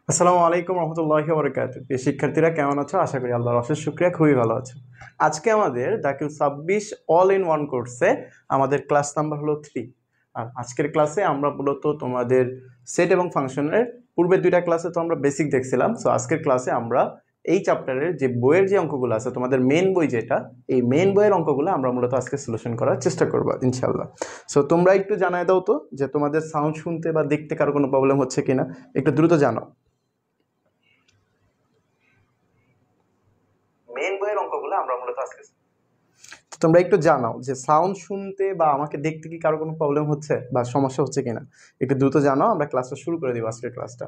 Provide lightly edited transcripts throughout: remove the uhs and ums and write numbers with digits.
আসসালামু আলাইকুম রহমতুল্লাহি ওয়া বারাকাতুহু। প্রিয় শিক্ষার্থীরা কেমন আছো? আশা করি আল্লাহর অশেষ শুকরিয়া খুবই ভালো আছো। আজকে আমাদের দাখিল 26 অল ইন ওয়ান কোর্সে আমাদের ক্লাস নাম্বার হলো 3। আর আজকের ক্লাসে আমরা মূলত তোমাদের সেট এবং ফাংশনের পূর্বের দুইটা ক্লাসে তো আমরা বেসিক দেখছিলাম। সো আজকের ক্লাসে আমরা এই চ্যাপ্টারের যে বইয়ের যে অঙ্কগুলো আছে, তোমাদের মেইন বই যেটা, এই মেইন বইয়ের অঙ্কগুলো আমরা মূলত আজকে সলিউশন করার চেষ্টা করবো ইনশাআল্লাহ। সো তোমরা একটু জানায় দাও তো যে তোমাদের সাউন্ড শুনতে বা দেখতে কারো কোনো প্রবলেম হচ্ছে কিনা, একটু দ্রুত জানাও। মেইন বইয়ের অঙ্কগুলো আমরা মূলত আজকে তোমরা একটু জানাও যে সাউন্ড শুনতে বা আমাকে দেখতে কি কারো কোনো প্রবলেম হচ্ছে বা সমস্যা হচ্ছে কিনা, একটু দ্রুত জানাও। আমরা ক্লাসটা শুরু করে দিব আজকের ক্লাসটা।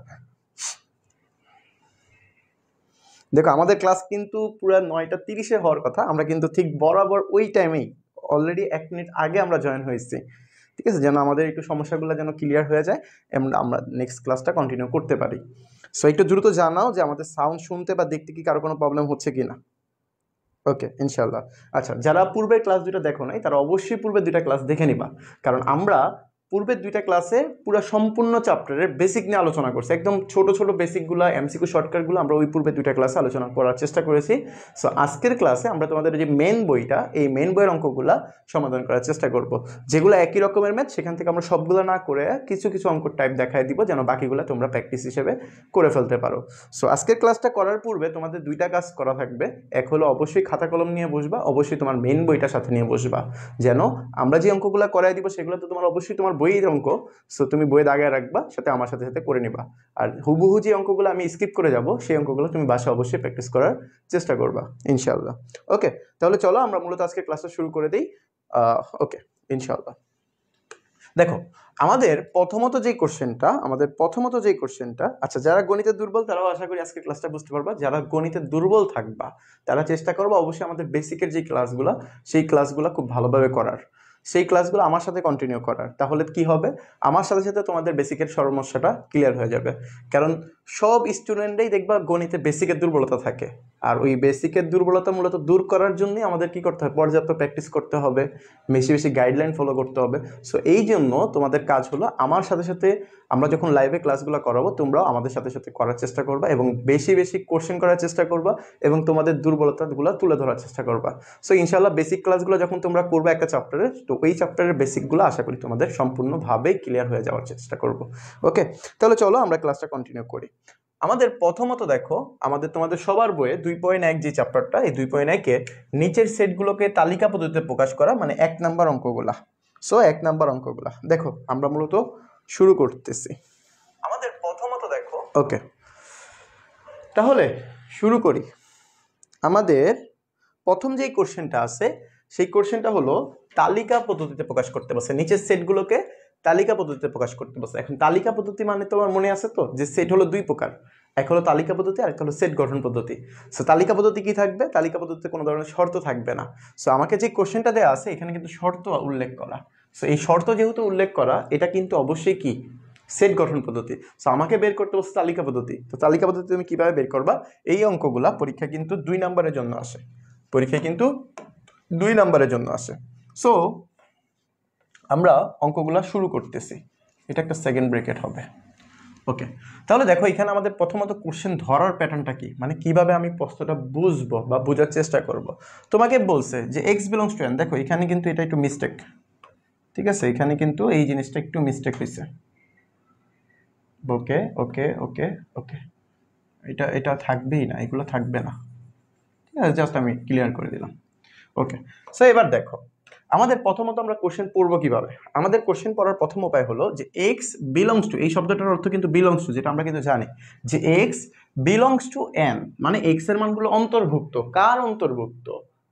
দেখো আমাদের ক্লাস কিন্তু পুরো 9:30 হওয়ার কথা, আমরা কিন্তু ঠিক বরাবর ওই টাইমেই অলরেডি 1 মিনিট আগে আমরা জয়েন হয়েছি। ঠিক আছে, যেন আমাদের একটু সমস্যাগুলো যেন ক্লিয়ার হয়ে যায় এবং আমরা নেক্সট ক্লাসটা কন্টিনিউ করতে পারি। সো একটু দ্রুত জানাও যে আমাদের সাউন্ড শুনতে বা দেখতে কি কারো কোনো প্রবলেম হচ্ছে কিনা। ওকে ইনশাল্লাহ। আচ্ছা, যারা পূর্বের ক্লাস দুটো দেখো নাই তারা অবশ্যই পূর্বের দুইটা ক্লাস দেখে নিবা, কারণ আমরা পূর্বের দুইটা ক্লাসে পুরো সম্পূর্ণ চ্যাপ্টারের বেসিক নিয়ে আলোচনা করছি। একদম ছোট ছোট বেসিকগুলো, এমসিকিউ শর্টকাটগুলো আমরা ওই পূর্বের দুইটা ক্লাসে আলোচনা করার চেষ্টা করেছি। সো আজকের ক্লাসে আমরা তোমাদের যে মেন বইটা, এই মেন বইয়ের অঙ্কগুলা সমাধান করার চেষ্টা করব। যেগুলো একই রকমের ম্যাথ, সেখান থেকে আমরা সবগুলো না করে কিছু কিছু অঙ্ক টাইপ দেখায় দিব, যেন বাকিগুলো তোমরা প্র্যাকটিস হিসেবে করে ফেলতে পারো। সো আজকের ক্লাসটা করার পূর্বে তোমাদের দুইটা কাজ করা থাকবে। এক হলো অবশ্যই খাতা কলম নিয়ে বসবা, অবশ্যই তোমার মেন বইটা সাথে নিয়ে বসবা, যেন আমরা যে অঙ্কগুলো করাই দিব সেগুলো তো তোমার অবশ্যই তোমার বইয়ের অঙ্ক। সো তুমি বইয়ে দাগায় রাখবা, সাথে আমার সাথে সাথে করে নিবা। আর হুবহু যে অঙ্কগুলো আমি স্কিপ করে যাব, সেই অঙ্কগুলো তুমি বাসায় অবশ্যই প্র্যাকটিস করার চেষ্টা করবা ইনশাআল্লাহ। ওকে, তাহলে চলো আমরা মূলত আজকে ক্লাসটা শুরু করে দিই। ওকে ইনশাআল্লাহ। দেখো আমাদের প্রথমত যে কোশ্চেনটা, আচ্ছা যারা গণিতে দুর্বল তারাও আশা করি আজকে ক্লাসটা বুঝতে পারবা। যারা গণিতে দুর্বল থাকবা তারা চেষ্টা করবা অবশ্যই আমাদের বেসিকের যে ক্লাসগুলো, সেই ক্লাসগুলো খুব ভালোভাবে করার, সেই ক্লাসগুলো আমার সাথে কন্টিনিউ করার। তাহলে কি হবে, আমার সাথে সাথে তোমাদের বেসিকের সমস্যাটা ক্লিয়ার হয়ে যাবে। কারণ সব স্টুডেন্টরাই দেখবা গণিতে বেসিকের দুর্বলতা থাকে, আর ওই বেসিকের দুর্বলতা মূলত দূর করার জন্যই আমাদের কি করতে হবে, পর্যাপ্ত প্র্যাকটিস করতে হবে, বেশি বেশি গাইডলাইন ফলো করতে হবে। সো এই জন্য তোমাদের কাজ হলো আমার সাথে সাথে আমরা যখন লাইভে ক্লাসগুলো করাবো, তোমরাও আমাদের সাথে সাথে করার চেষ্টা করবা এবং বেশি বেশি কোশ্চেন করার চেষ্টা করবা এবং তোমাদের দুর্বলতাগুলো তুলে ধরার চেষ্টা করবা। সো ইনশাল্লাহ বেসিক ক্লাসগুলো যখন তোমরা করবে একটা চ্যাপ্টারে, তো ওই চ্যাপ্টারের বেসিকগুলো আশা করি তোমাদের সম্পূর্ণভাবেই ক্লিয়ার হয়ে যাওয়ার চেষ্টা করবো। ওকে, তাহলে চলো আমরা ক্লাসটা কন্টিনিউ করি। আমাদের প্রথমত দেখো, আমাদের তোমাদের সবার বইয়ে 2.1 যে চ্যাপ্টারটা, এই 2.1-এ নিচের সেটগুলোকে তালিকা পদ্ধতিতে প্রকাশ করা, মানে 1 নাম্বার অঙ্কগুলা। সো 1 নাম্বার অঙ্কগুলা দেখো আমরা মূলত শুরু করতেছি। আমাদের প্রথমত দেখো, ওকে তাহলে শুরু করি। আমাদের প্রথম যেই কোশ্চেনটা আছে, সেই কোশ্চেনটা হলো তালিকা পদ্ধতিতে প্রকাশ করতে বলছে, নিচের সেটগুলোকে তালিকা পদ্ধতিতে প্রকাশ করতে বলছে। এখন তালিকা পদ্ধতি মানে তোমার মনে আছে তো যে সেট হলো দুই প্রকার, এক হলো তালিকা পদ্ধতি আর একটা হলো সেট গঠন পদ্ধতি। সো তালিকা পদ্ধতি কি থাকবে, তালিকা পদ্ধতিতে কোনো ধরনের শর্ত থাকবে না। সো আমাকে যে কোশ্চেনটা দেওয়া আছে এখানে কিন্তু শর্ত উল্লেখ করা। সো এই শর্ত যেহেতু উল্লেখ করা, এটা কিন্তু অবশ্যই কি সেট গঠন পদ্ধতি। সো আমাকে বের করতে বলছে তালিকা পদ্ধতি। তো তালিকা পদ্ধতি তুমি কিভাবে বের করবা, এই অঙ্কগুলা পরীক্ষা কিন্তু 2 নাম্বারের জন্য আসে, পরীক্ষায় কিন্তু 2 নাম্বারের জন্য আসে। সো আমরা অঙ্কগুলা শুরু করতেছি, এটা একটা সেকেন্ড ব্রেকেট হবে। ওকে, তাহলে দেখো এখানে আমাদের প্রথমত কোশ্চেন ধরার প্যাটার্নটা কি, মানে কিভাবে আমি প্রশ্নটা বুঝবো বা বোঝার চেষ্টা করব। তোমাকে বলছে যে x বিলংস টু n, দেখো এখানে কিন্তু এটা একটু মিস্টেক, ঠিক আছে, এখানে কিন্তু এই জিনিসটা একটু মিস্টেক হয়েছে। ওকে ওকে ওকে ওকে, এটা এটা থাকবেই না, এগুলো থাকবে না, ঠিক আছে, জাস্ট আমি ক্লিয়ার করে দিলাম। ওকে, সো এবার দেখো আমাদের প্রথমত আমরা কোশ্চেন পড়বো কিভাবে। আমাদের কোশ্চেন পড়ার প্রথম উপায় হলো যে এক্স বিলংস টু, এই শব্দটার অর্থ কিন্তু বিলংস টু, যেটা আমরা কিন্তু জানি যে এক্স বিলংস টু এন, মানে এক্স এর মানগুলো অন্তর্ভুক্ত, কার অন্তর্ভুক্ত,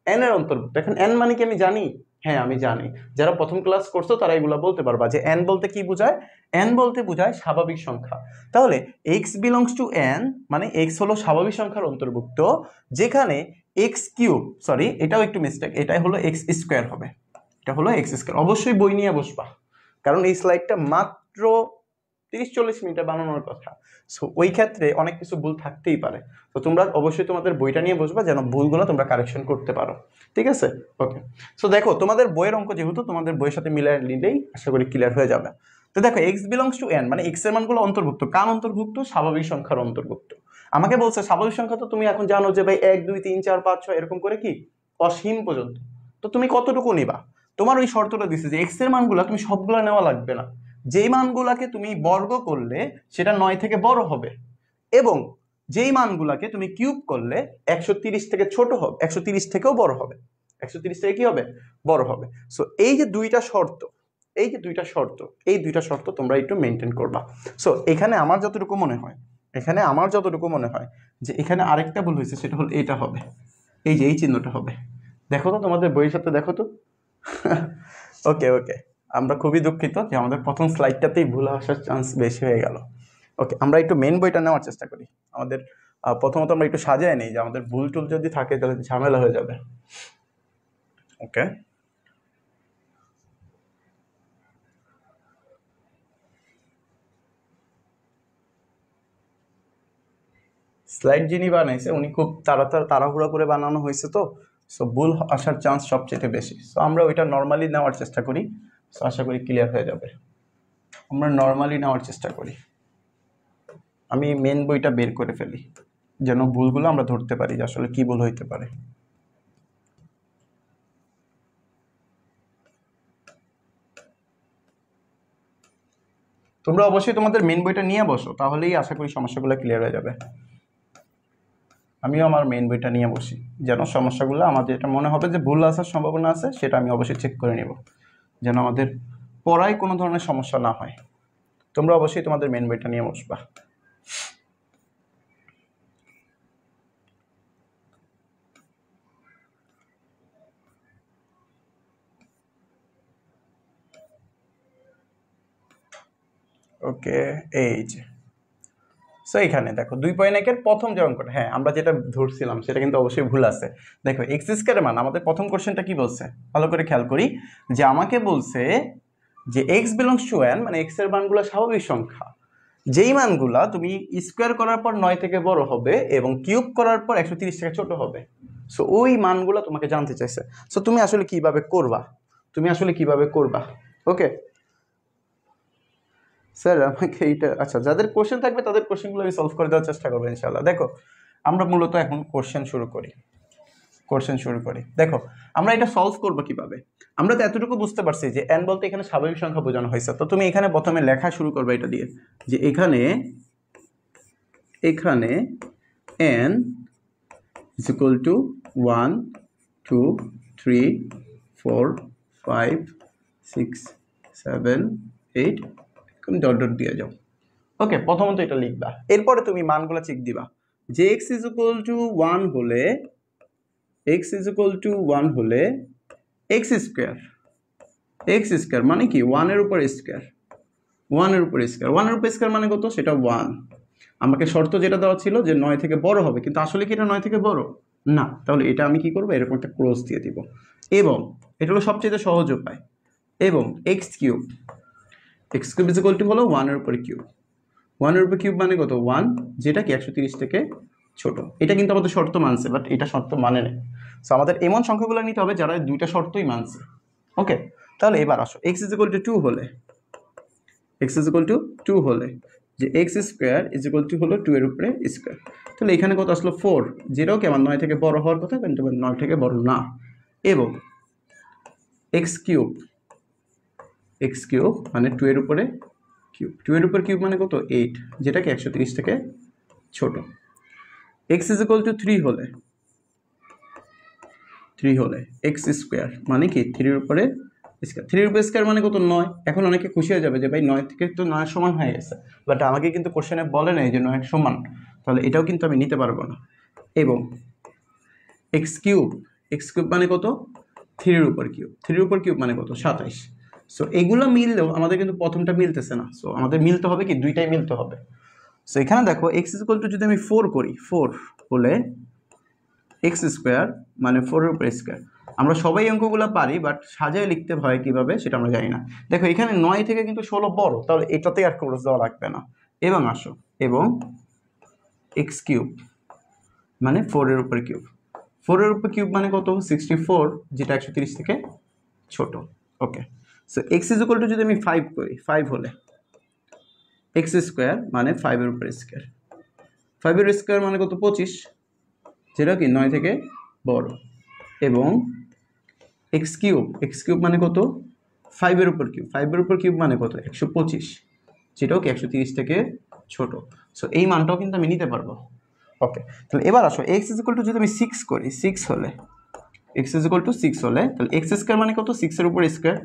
এন এর অন্তর্ভুক্ত। এখন এন মানে কি আমি জানি, হ্যাঁ আমি জানি, যারা প্রথম ক্লাস করছো তারা এগুলো বলতে পারবা যে এন বলতে কি বোঝায়, এন বলতে বোঝায় স্বাভাবিক সংখ্যা। তাহলে এক্স বিলংস টু এন মানে এক্স হলো স্বাভাবিক সংখ্যার অন্তর্ভুক্ত, যেখানে এক্স কিউব, সরি এটাও একটু মিস্টেক, এটাই হলো এক্স স্কোয়ার হবে, এটা হলো এক্স স্কোয়ার। অবশ্যই বই নিয়ে বসবা, কারণ এই স্লাইডটা মাত্র 30-40 মিনিটে বানানোর কথা। সো ওই ক্ষেত্রে অনেক কিছু ভুল থাকতেই পারে। তো তোমরা অবশ্যই তোমাদের বইটা নিয়ে বসবা, যেন ভুলগুলো তোমরা কারেকশন করতে পারো, ঠিক আছে। ওকে, সো দেখো তোমাদের বইয়ের অঙ্ক যেহেতু তোমাদের বইয়ের সাথে মিলিয়ে নিলেই আশা করি ক্লিয়ার হয়ে যাবে। তো দেখো x বিলংস টু n মানে x এর মানগুলো অন্তর্ভুক্ত, কার অন্তর্ভুক্ত? স্বাভাবিক সংখ্যার অন্তর্ভুক্ত। আমাকে বলছে স্বাভাবিক সংখ্যা তো তুমি এখন জানো যে ভাই 1 2 3 4 5 6 এরকম করে কি অসীম পর্যন্ত। তো তুমি কতটুকু নিবা? তোমার ওই শর্তটা দিছে যে x এর মানগুলো তুমি সবগুলা নেওয়া লাগবে না, যেই মানগুলাকে তুমি বর্গ করলে সেটা 9 থেকে বড় হবে, এবং যেই মানগুলাকে তুমি কিউব করলে 130 থেকে ছোট হবে, 130 থেকেও বড় হবে, 130 থেকে কি হবে? বড় হবে। সো এই যে দুইটা শর্ত, এই যে দুইটা শর্ত, এই দুইটা শর্ত তোমরা একটু মেনটেন করবা। সো এখানে আমার যতটুকু মনে হয়, এখানে আমার যতটুকু মনে হয় যে এখানে আরেকটা ভুল হয়েছে, সেটা হলো এটা হবে, এই যে এই চিহ্নটা হবে। দেখো তো তোমাদের বইয়ের সাথে দেখো তো। ওকে ওকে, আমরা খুবই দুঃখিত যে আমাদের প্রথম স্লাইডটাতেই ভুল আসার চান্স বেশি হয়ে গেল। ওকে, আমরা একটু মেন বইটা নেওয়ার চেষ্টা করি। আমাদের প্রথমত আমরা একটু সাজায় নেই, যে আমাদের ভুল টুল যদি থাকে তাহলে ঝামেলা হয়ে যাবে। ওকে, স্লাইড যিনি বানাইছে উনি খুব তাড়াহুড়া করে বানানো হয়েছে, তো সো ভুল আসার চান্স সবচেয়ে বেশি। সো আমরা ওইটা নর্মালি নেওয়ার চেষ্টা করি, সো আশা করি ক্লিয়ার হয়ে যাবে। আমরা নর্মালি নেওয়ার চেষ্টা করি। আমি মেন বইটা বের করে ফেলি যেন ভুলগুলো আমরা ধরতে পারি যে আসলে কি ভুল হইতে পারে। তোমরা অবশ্যই তোমাদের মেন বইটা নিয়ে বসো, তাহলেই আশা করি সমস্যাগুলো ক্লিয়ার হয়ে যাবে। আমিও আমার মেন বইটা নিয়ে বসি, যেন সমস্যাগুলো আমাদের যেটা মনে হবে যে ভুল আসার সম্ভাবনা আছে সেটা আমি অবশ্যই চেক করে নিব, যেন আমাদের পড়ায় কোনো ধরনের সমস্যা না হয়। তোমরা অবশ্যই তোমাদের মেন বইটা নিয়ে বসবা। ওকে, এই যে সো এখানে দেখো 2.1 প্রথম যে অঙ্কটা, হ্যাঁ আমরা যেটা ধরছিলাম সেটা কিন্তু অবশ্যই ভুল আছে। দেখো এক্স স্কয়ারের মান, আমাদের প্রথম কোশ্চেনটা কি বলছে ভালো করে খেয়াল করি, যে আমাকে বলছে যে এক্স বিলংস টু n মানে এক্স এর মানগুলো স্বাভাবিক সংখ্যা, যেই মানগুলা তুমি স্কোয়ার করার পর 9 থেকে বড় হবে এবং কিউব করার পর 130 থেকে ছোট হবে। সো ওই মানগুলো তোমাকে জানতে চাইছে। সো তুমি আসলে কিভাবে করবা, তুমি আসলে কিভাবে করবা? ওকে স্যার আমাকে এইটা, আচ্ছা যাদের কোশ্চেন থাকবে তাদের কোশ্চেনগুলো আমি সলভ করে দেওয়ার চেষ্টা করবো ইনশাআল্লাহ। দেখো আমরা মূলত এখন কোশ্চেন শুরু করি। দেখো আমরা এটা সলভ করবো কিভাবে? আমরা তো এতটুকু বুঝতে পারছি যে n বলতে এখানে স্বাভাবিক সংখ্যা বোঝানো হয়েছে। তো তুমি এখানে প্রথমে লেখা শুরু করবে এটা দিয়ে, যে এখানে n is equal to 1 2 3 4 5 6 7 8 dot dot দিয়ে যাও। ওকে, প্রথমত এটা লিখবা, এরপরে তুমি মানগুলো চেক দিবা যে x is equal to 1 হলে x স্কয়ার মানে কি 1 এর উপর স্কয়ার, 1 এর উপর স্কয়ার মানে কত? সেটা 1। আমাকে শর্ত যেটা দেওয়া ছিল যে 9 থেকে বড় হবে, কিন্তু আসলে কি এটা 9 থেকে বড় না, তাহলে এটা আমি কি করব, এরকম একটা ক্লোজ দিয়ে দিব। এবং এটা হলো সবচেয়ে সহজ উপায়। এবং x cube is equal two হলো 1 এর উপর কিউব, 1 এর উপর কিউব মানে কত? 1, যেটা কি 130 থেকে ছোট। এটা কিন্তু আমাদের শর্ত মানছে, বাট এটা শর্ত মানে নেই। সো আমাদের এমন সংখ্যাগুলো নিতে হবে যারা দুইটা শর্তই মানছে। ওকে, তাহলে এবার আসো x ইজ ইকুয়াল টু 2 হলে যে x square is equal two হলো 2 এর উপরে স্কোয়ার, তাহলে এখানে কত আসলো 4, যেটাও কি আমার 9 থেকে বড় হওয়ার কথা, কিন্তু 9 থেকে বড় না। এবং এক্স কিউব মানে 2 এর উপরে কিউব, 2 এর উপর কিউব মানে কত? 8, যেটা কি 130 থেকে ছোট। এক্স ইজ ইকুয়াল টু 3 হলে এক্স স্কোয়ার মানে কি 3 এর উপরে স্কয়ার, 3 এর উপরে স্কয়ার মানে কত? 9। এখন অনেকে খুশি হয়ে যাবে যে ভাই 9 থেকে তো 9 সমান হয়ে গেছে, বাট আমাকে কিন্তু কোশ্চেনে বলে নাই যে 9 সমান, তাহলে এটাও কিন্তু আমি নিতে পারবো না। এবং এক্স কিউব মানে কত? 3 এর উপর কিউব মানে কত? 27। সো এগুলো মিললেও আমাদের কিন্তু প্রথমটা মিলতেছে না, সো আমাদের মিলতে হবে কি, দুইটাই মিলতে হবে। সো এখানে দেখো এক্স ইজ ইকুয়াল টু যদি আমি 4 করি, 4 হলে এক্স স্কোয়ার মানে 4 এর উপর স্কোয়ার। আমরা সবাই অঙ্কগুলো পারি, বাট সাজায় লিখতে হয় কিভাবে সেটা আমরা জানি না। দেখো এখানে 9 থেকে কিন্তু 16 বড়, তাহলে এটাতে আর ক্রস দেওয়া লাগবে না। এবং আসো, এবং এক্স কিউব মানে 4 এর উপর কিউব, 4 এর উপর কিউব মানে কত? 64, যেটা 130 থেকে ছোট। Okay, so X is equal to যদি আমি 5 করি, 5 হলে এক্স স্কোয়ার মানে 5 এর উপর স্কোয়ার, 5 এর স্কোয়ার মানে কত 25, যেটা কি 9 থেকে বড়, এবং এক্স কিউব মানে কত 5 এর উপর কিউব, 5 এর উপর কিউব মানে কত 125, যেটাও কি 130 থেকে ছোট। সো এই মানটাও কিন্তু আমি নিতে পারবো। ওকে, তাহলে এবার আসো এক্স ইজ ইকুয়াল টু যদি আমি 6 করি, 6 হলে এক্স ইজ ইকুয়াল টু 6 হলে তাহলে এক্স স্কোয়ার মানে কত 6 এর উপর স্কোয়ার,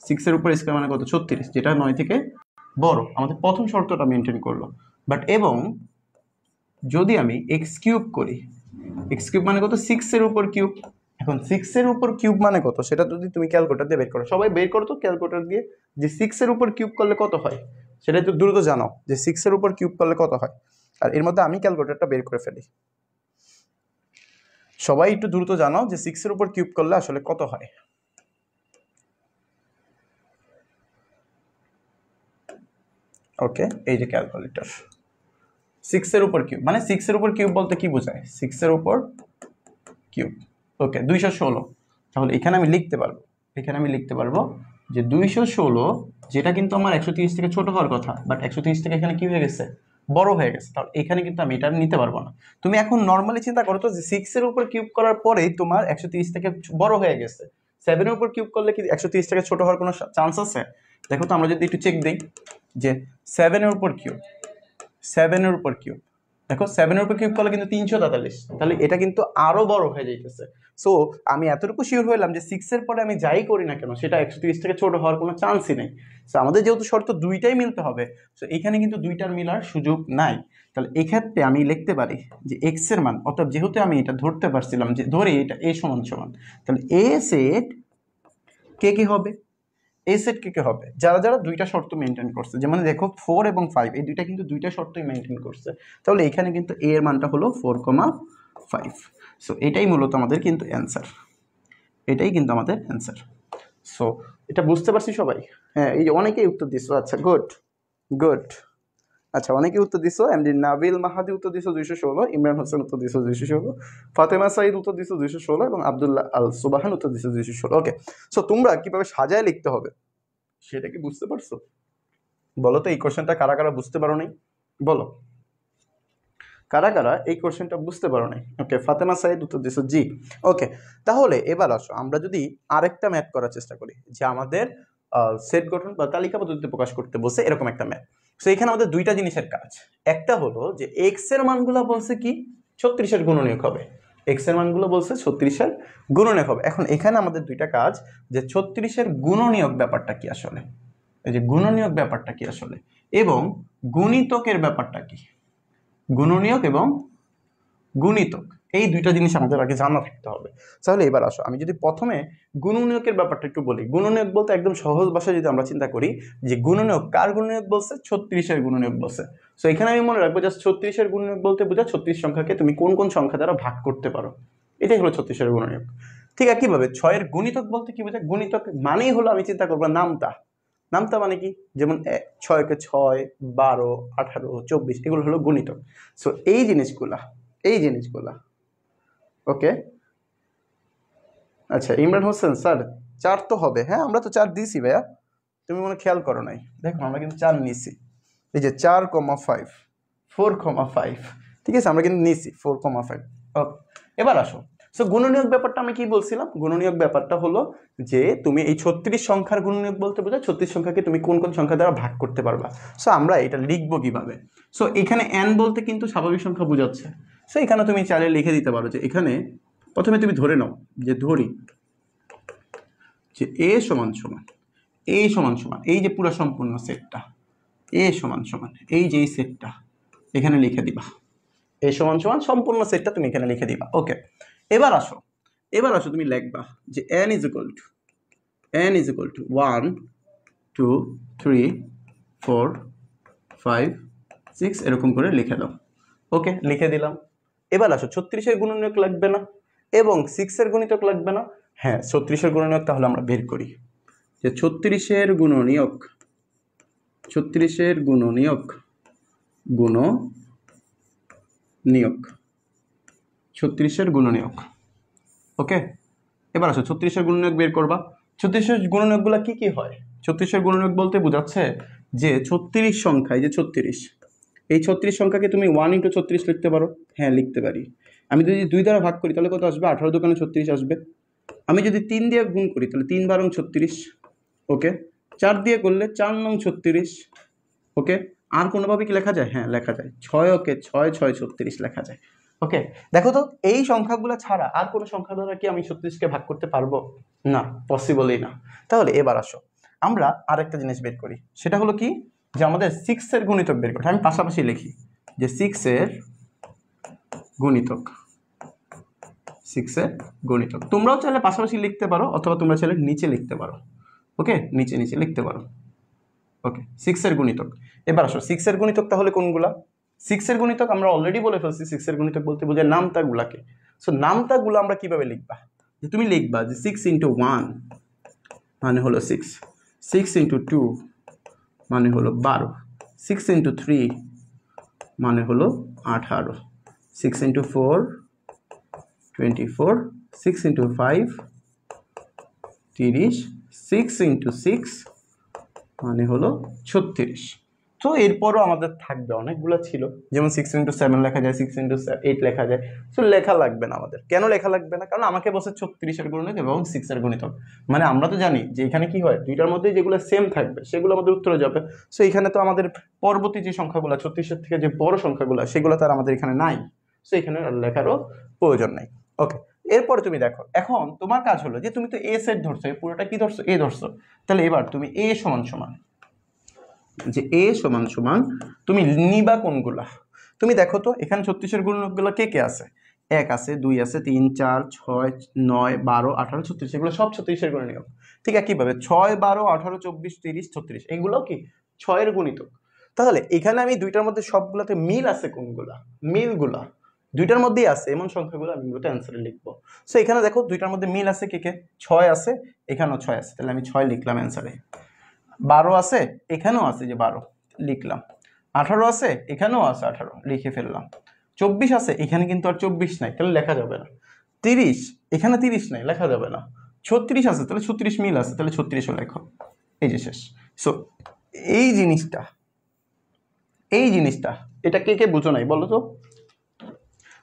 6 এর উপর স্কোয়ার মানে কত 36, যেটা 9 থেকে বড়। আমাদের প্রথম শর্তটা মেনটেন করলো। বাট এবং যদি আমি এক্স কিউব করি, এক্স কিউব মানে কত 6 এর উপর কিউব, এখন 6 এর উপর কিউব মানে কত সেটা যদি তুমি ক্যালকুলেটর দিয়ে বের করো, সবাই বের করো তো ক্যালকুলেটর দিয়ে, যে 6 এর উপর কিউব করলে কত হয় সেটা একটু দ্রুত জানো, যে 6 এর উপর কিউব করলে কত হয়। আর এর মধ্যে আমি ক্যালকুলেটরটা বের করে ফেলি, সবাই একটু দ্রুত জানো যে 6 এর উপর কিউব করলে আসলে কত হয়। ওকে, এই যে ক্যালকুলেটর, 6 এর উপর কিউব মানে 6 এর উপর কিউব বলতে কি বোঝায়, 6 এর উপর কিউব। ওকে, 216, তাহলে এখানে আমি লিখতে পারবো, যে 216, যেটা কিন্তু আমার 130 থেকে ছোট হওয়ার কথা, বাট 130 থেকে এখানে কি হয়ে গেছে বড় হয়ে গেছে, তাহলে এখানে কিন্তু আমি এটা নিতে পারবো না। তুমি এখন নর্মালি চিন্তা করো তো যে 6 এর উপর কিউব করার পরেই তোমার 130 থেকে বড় হয়ে গেছে, 7 এর উপর কিউব করলে কি 130 থেকে ছোট হওয়ার কোনো চান্স আছে? দেখো তো, আমরা যদি একটু চেক দিই যে 7 এর উপর কিউব, 7 এর উপর কিউব, দেখো 7 এর উপর কিউব করলে কিন্তু 343, তাহলে এটা কিন্তু আরো বড় হয়ে যাইতেছে। সো আমি এতটুকু শিওর হইলাম যে 6 এর পরে আমি যাই করি না কেন সেটা 130 থেকে ছোট হওয়ার কোনো চান্সই নেই। সো আমাদের যেহেতু শর্ত দুইটাই মিলতে হবে, সো এখানে কিন্তু দুইটার মিলার সুযোগ নাই। তাহলে এক্ষেত্রে আমি লিখতে পারি যে এক্স এর মান, অর্থাৎ যেহেতু আমি এটা ধরতে পারছিলাম যে ধরে এটা এ সমান সমান, তাহলে এ সেট কে কি হবে, এ সেট কে হবে যারা যারা দুইটা শর্ত মেনটেন করছে, যেমন দেখো 4 এবং 5 এই দুইটা কিন্তু দুইটা শর্তই মেনটেন করছে, তাহলে এখানে কিন্তু এ এর মানটা হলো 4,5। সো এটাই মূলত আমাদের কিন্তু অ্যান্সার, এটাই কিন্তু আমাদের অ্যান্সার। সো এটা বুঝতে পারছি সবাই? হ্যাঁ, এই যে অনেকেই উত্তর দিছো, আচ্ছা গুড গুড। আচ্ছা, অনেকেই উত্তর দিছো, এমডি নাবিল মাহাদি উত্তর দিছো 216, ইমরান হোসেন উত্তর দিছো 216, ফাতেমা সাইদ উত্তর দিছো 216, এবং আব্দুল্লাহ আল সুবাহান উত্তর দিছো 216। ওকে, সো তোমরা কিভাবে সাজায় লিখতে হবে সেটা কি বুঝতে পারছো? বলো তো এই কোশ্চেনটা কারা কারা বুঝতে পারো নাই, বলো কারা কারা এই কোশ্চেনটা বুঝতে পারো নাই। ওকে, ফাতেমা সাইদ উত্তর দিছো জি। ওকে, তাহলে এবার আসো আমরা যদি আরেকটা ম্যাথ করার চেষ্টা করি, যে আমাদের সেট গঠন বা তালিকা পদ্ধতিতে প্রকাশ করতে বলছে এরকম একটা ম্যাথ। সো এখানে আমাদের দুইটা জিনিসের কাজ, একটা হলো যে এক্স এর মানগুলো বলছে কি 36 এর গুণনীয়ক হবে, এক্স এর মানগুলো বলছে 36 এর গুণনীয়ক হবে। এখন এখানে আমাদের দুইটা কাজ, যে 36 এর গুণনীয়ক ব্যাপারটা কি আসলে, এই যে গুণনীয়ক ব্যাপারটা কি আসলে, এবং গুণিতকের ব্যাপারটা কি, গুণনীয়ক এবং গুণিতক, এই দুইটা জিনিস আমাদের আগে জানা থাকতে হবে। তাহলে এবার আসো আমি যদি প্রথমে গুণনীয়কের ব্যাপারটা একটু বলি। গুণনীয়ক বলতে একদম সহজ ভাষায় যদি আমরা চিন্তা করি যে গুণনীয়ক কার গুণনীয়ক বলছে, 36 এর গুণনীয়ক বলছে। সো এখানে আমি মনে রাখবো জাস্ট 36 এর গুণনীয়ক বলতে বোঝা 36 সংখ্যাকে তুমি কোন কোন সংখ্যা দ্বারা ভাগ করতে পারো, এটাই হলো 36 এর গুণনীয়ক। ঠিক আছে, কিভাবে 6 এর গুণিতক বলতে কি বোঝায়, গুণিতক মানেই হলো আমি চিন্তা করবো নামতা, নামতা মানে কি, যেমন 6 কে 6, 12, 18, 24 এগুলো হলো গুণিতক। সো এই জিনিসগুলা, এই জিনিসগুলা। ওকে, আচ্ছা ইমরান হোসেন স্যার 4 তো হবে, হ্যাঁ আমরা তো 4 দিয়েছি ভাইয়া, তুমি মনে খেয়াল করো নাই, দেখো আমরা কিন্তু 4 নিয়েছি, এই যে 4,5, 4,5, ঠিক আছে আমরা কিন্তু নিয়েছি 4,5। ওকে, এবার আসো, সো গুণনীয়ক ব্যাপারটা আমি কি বলছিলাম, গুণনীয়ক ব্যাপারটা হলো যে তুমি এই 36 সংখ্যার গুণনীয়ক বলতে বোঝায় 36 সংখ্যাকে তুমি কোন কোন সংখ্যা দ্বারা ভাগ করতে পারবা। সো আমরা এটা লিখবো কিভাবে, সো এখানে n বলতে কিন্তু স্বাভাবিক সংখ্যা বোঝাচ্ছে। সো এখানে তুমি চাইলে লিখে দিতে পারো যে এখানে প্রথমে তুমি ধরে নাও, যে ধরি যে এ সমান সমান, এ সমান সমান এই যে পুরো সম্পূর্ণ সেটটা, এ সমান সমান এই যে এই সেটটা এখানে লিখে দিবা, এ সমান সমান সম্পূর্ণ সেটটা তুমি এখানে লিখে দিবা। ওকে, এবার আসো, এবার আসো তুমি লিখবা যে n ইজ ইকুয়াল টু 1 2 3 4 5 6 এরকম করে লিখে দাও। ওকে, লিখে দিলাম। এবার আসো 36 এর গুণনীয়ক লাগবে না এবং 6 এর গুণিতক লাগবে না, হ্যাঁ 36 এর গুণনীয়ক তাহলে আমরা বের করি, যে 36 এর গুণনীয়ক, 36 এর গুণনীয়ক, গুণনীয়ক, 36 এর গুণনীয়ক। ওকে, এবার আসো 36 এর গুণনীয়ক বের করবা। 36 এর গুণনীয়কগুলো কি কি হয়, 36-এর গুণনীয়ক বলতে বোঝাচ্ছে যে 36 সংখ্যা, এই যে 36, এই 36 সংখ্যাকে তুমি 1 × 36 লিখতে পারো। হ্যাঁ, লিখতে পারি। আমি যদি 2 দ্বারা ভাগ করি তাহলে কত আসবে? 18 দোকানে 36 আসবে। আমি যদি 3 দিয়ে গুণ করি তাহলে 3 × 12 = 36। ওকে, 4 দিয়ে করলে 4 × 9 = 36। ওকে, আর কোনোভাবে কি লেখা যায়? হ্যাঁ, লেখা যায়। 6, ওকে, 6 6 36 লেখা যায়। ওকে, দেখো তো এই সংখ্যাগুলো ছাড়া আর কোনো সংখ্যা দ্বারা কি আমি 36কে ভাগ করতে পারবো? না, পসিবলই না। তাহলে এবার আসো আমরা আরেকটা জিনিস বের করি, সেটা হলো কি, যে আমাদের 6-এর গুণিতক বের করতে। আমি পাশাপাশি লিখি যে 6-এর গুণিতক, 6-এর গুণিতক। তোমরাও চাইলে পাশাপাশি লিখতে পারো অথবা তোমরা চাইলে নিচে লিখতে পারো। ওকে, নিচে নিচে লিখতে পারো। ওকে, 6-এর গুণিতক। এবার আসো 6-এর গুণিতক তাহলে কোনগুলা? 6-এর গুণিতক আমরা অলরেডি বলে ফেলছি, 6-এর গুণিতক বলতে বোঝায় নামতাগুলাকে। সো নামতাগুলো আমরা কিভাবে লিখবা? যে তুমি লিখবা যে 6 × 1 মানে হলো 6, 6 × 2 মানে হলো 12, 6 × 3 মানে হলো 18, 6 × 4 24, 6 × 5 30, 6 × 6 মানে হলো 36। তো এরপরও আমাদের থাকবে অনেকগুলো ছিল, যেমন 6 × 7 লেখা যায়, 6 × 8 লেখা যায়। তো লেখা লাগবে না আমাদের। কেন লেখা লাগবে না? কারণ আমাকে বলছে 36-এর গুণিতক এবং 6-এর গুণিতক। মানে আমরা তো জানি যে এখানে কি হয়, দুইটার মধ্যে যেগুলো সেম থাকবে সেগুলো আমাদের উত্তরে যাবে। সো এখানে তো আমাদের পরবর্তী যে সংখ্যাগুলো 36-এর থেকে যে বড় সংখ্যাগুলো সেগুলো তো আর আমাদের এখানে নাই। সো এখানে লেখারও প্রয়োজন নেই। ওকে, এরপরে তুমি দেখো, এখন তোমার কাজ হলো যে তুমি তো এ সেট ধরছো, পুরোটা কি ধরছো? এ ধরছো। তাহলে এবার তুমি এ সমান সমান, যে এ সমান সমান তুমি নিবা কোনগুলা? তুমি দেখো তো এখানে 36-এর গুণনীয়কগুলো কে কে আছে? 1 আছে, 2 আছে, 3 4 6 9 12 18 36, এগুলো সব 36-এর গুণনীয়ক। ঠিক একইভাবে 6 12 18 24 30 36 এগুলোও কি 6-এর গুণিতক। তাহলে এখানে আমি দুইটার মধ্যে সবগুলোতে মিল আছে কোনগুলা? মিলগুলা দুইটার মধ্যেই আছে এমন সংখ্যাগুলো আমি মূলত অ্যান্সারে লিখবো। সো এখানে দেখো দুইটার মধ্যে মিল আছে কে কে? 6 আছে, এখানেও 6 আছে, তাহলে আমি 6 লিখলাম অ্যান্সারে। 12 আছে, এখানেও আছে যে 12 লিখলাম। 18 আছে, এখানেও আছে 18 লিখে ফেললাম। 24 আছে, এখানে কিন্তু আর 24 নাই, তাহলে লেখা যাবে না। 30, এখানে 30 নাই, লেখা যাবে না। 36 আছে, তাহলে 36 মিল আছে, তাহলে 36ও লেখো। এই যে শেষ। সো এই জিনিসটা, এই জিনিসটা এটা কে কে বুঝো নাই বলো তো?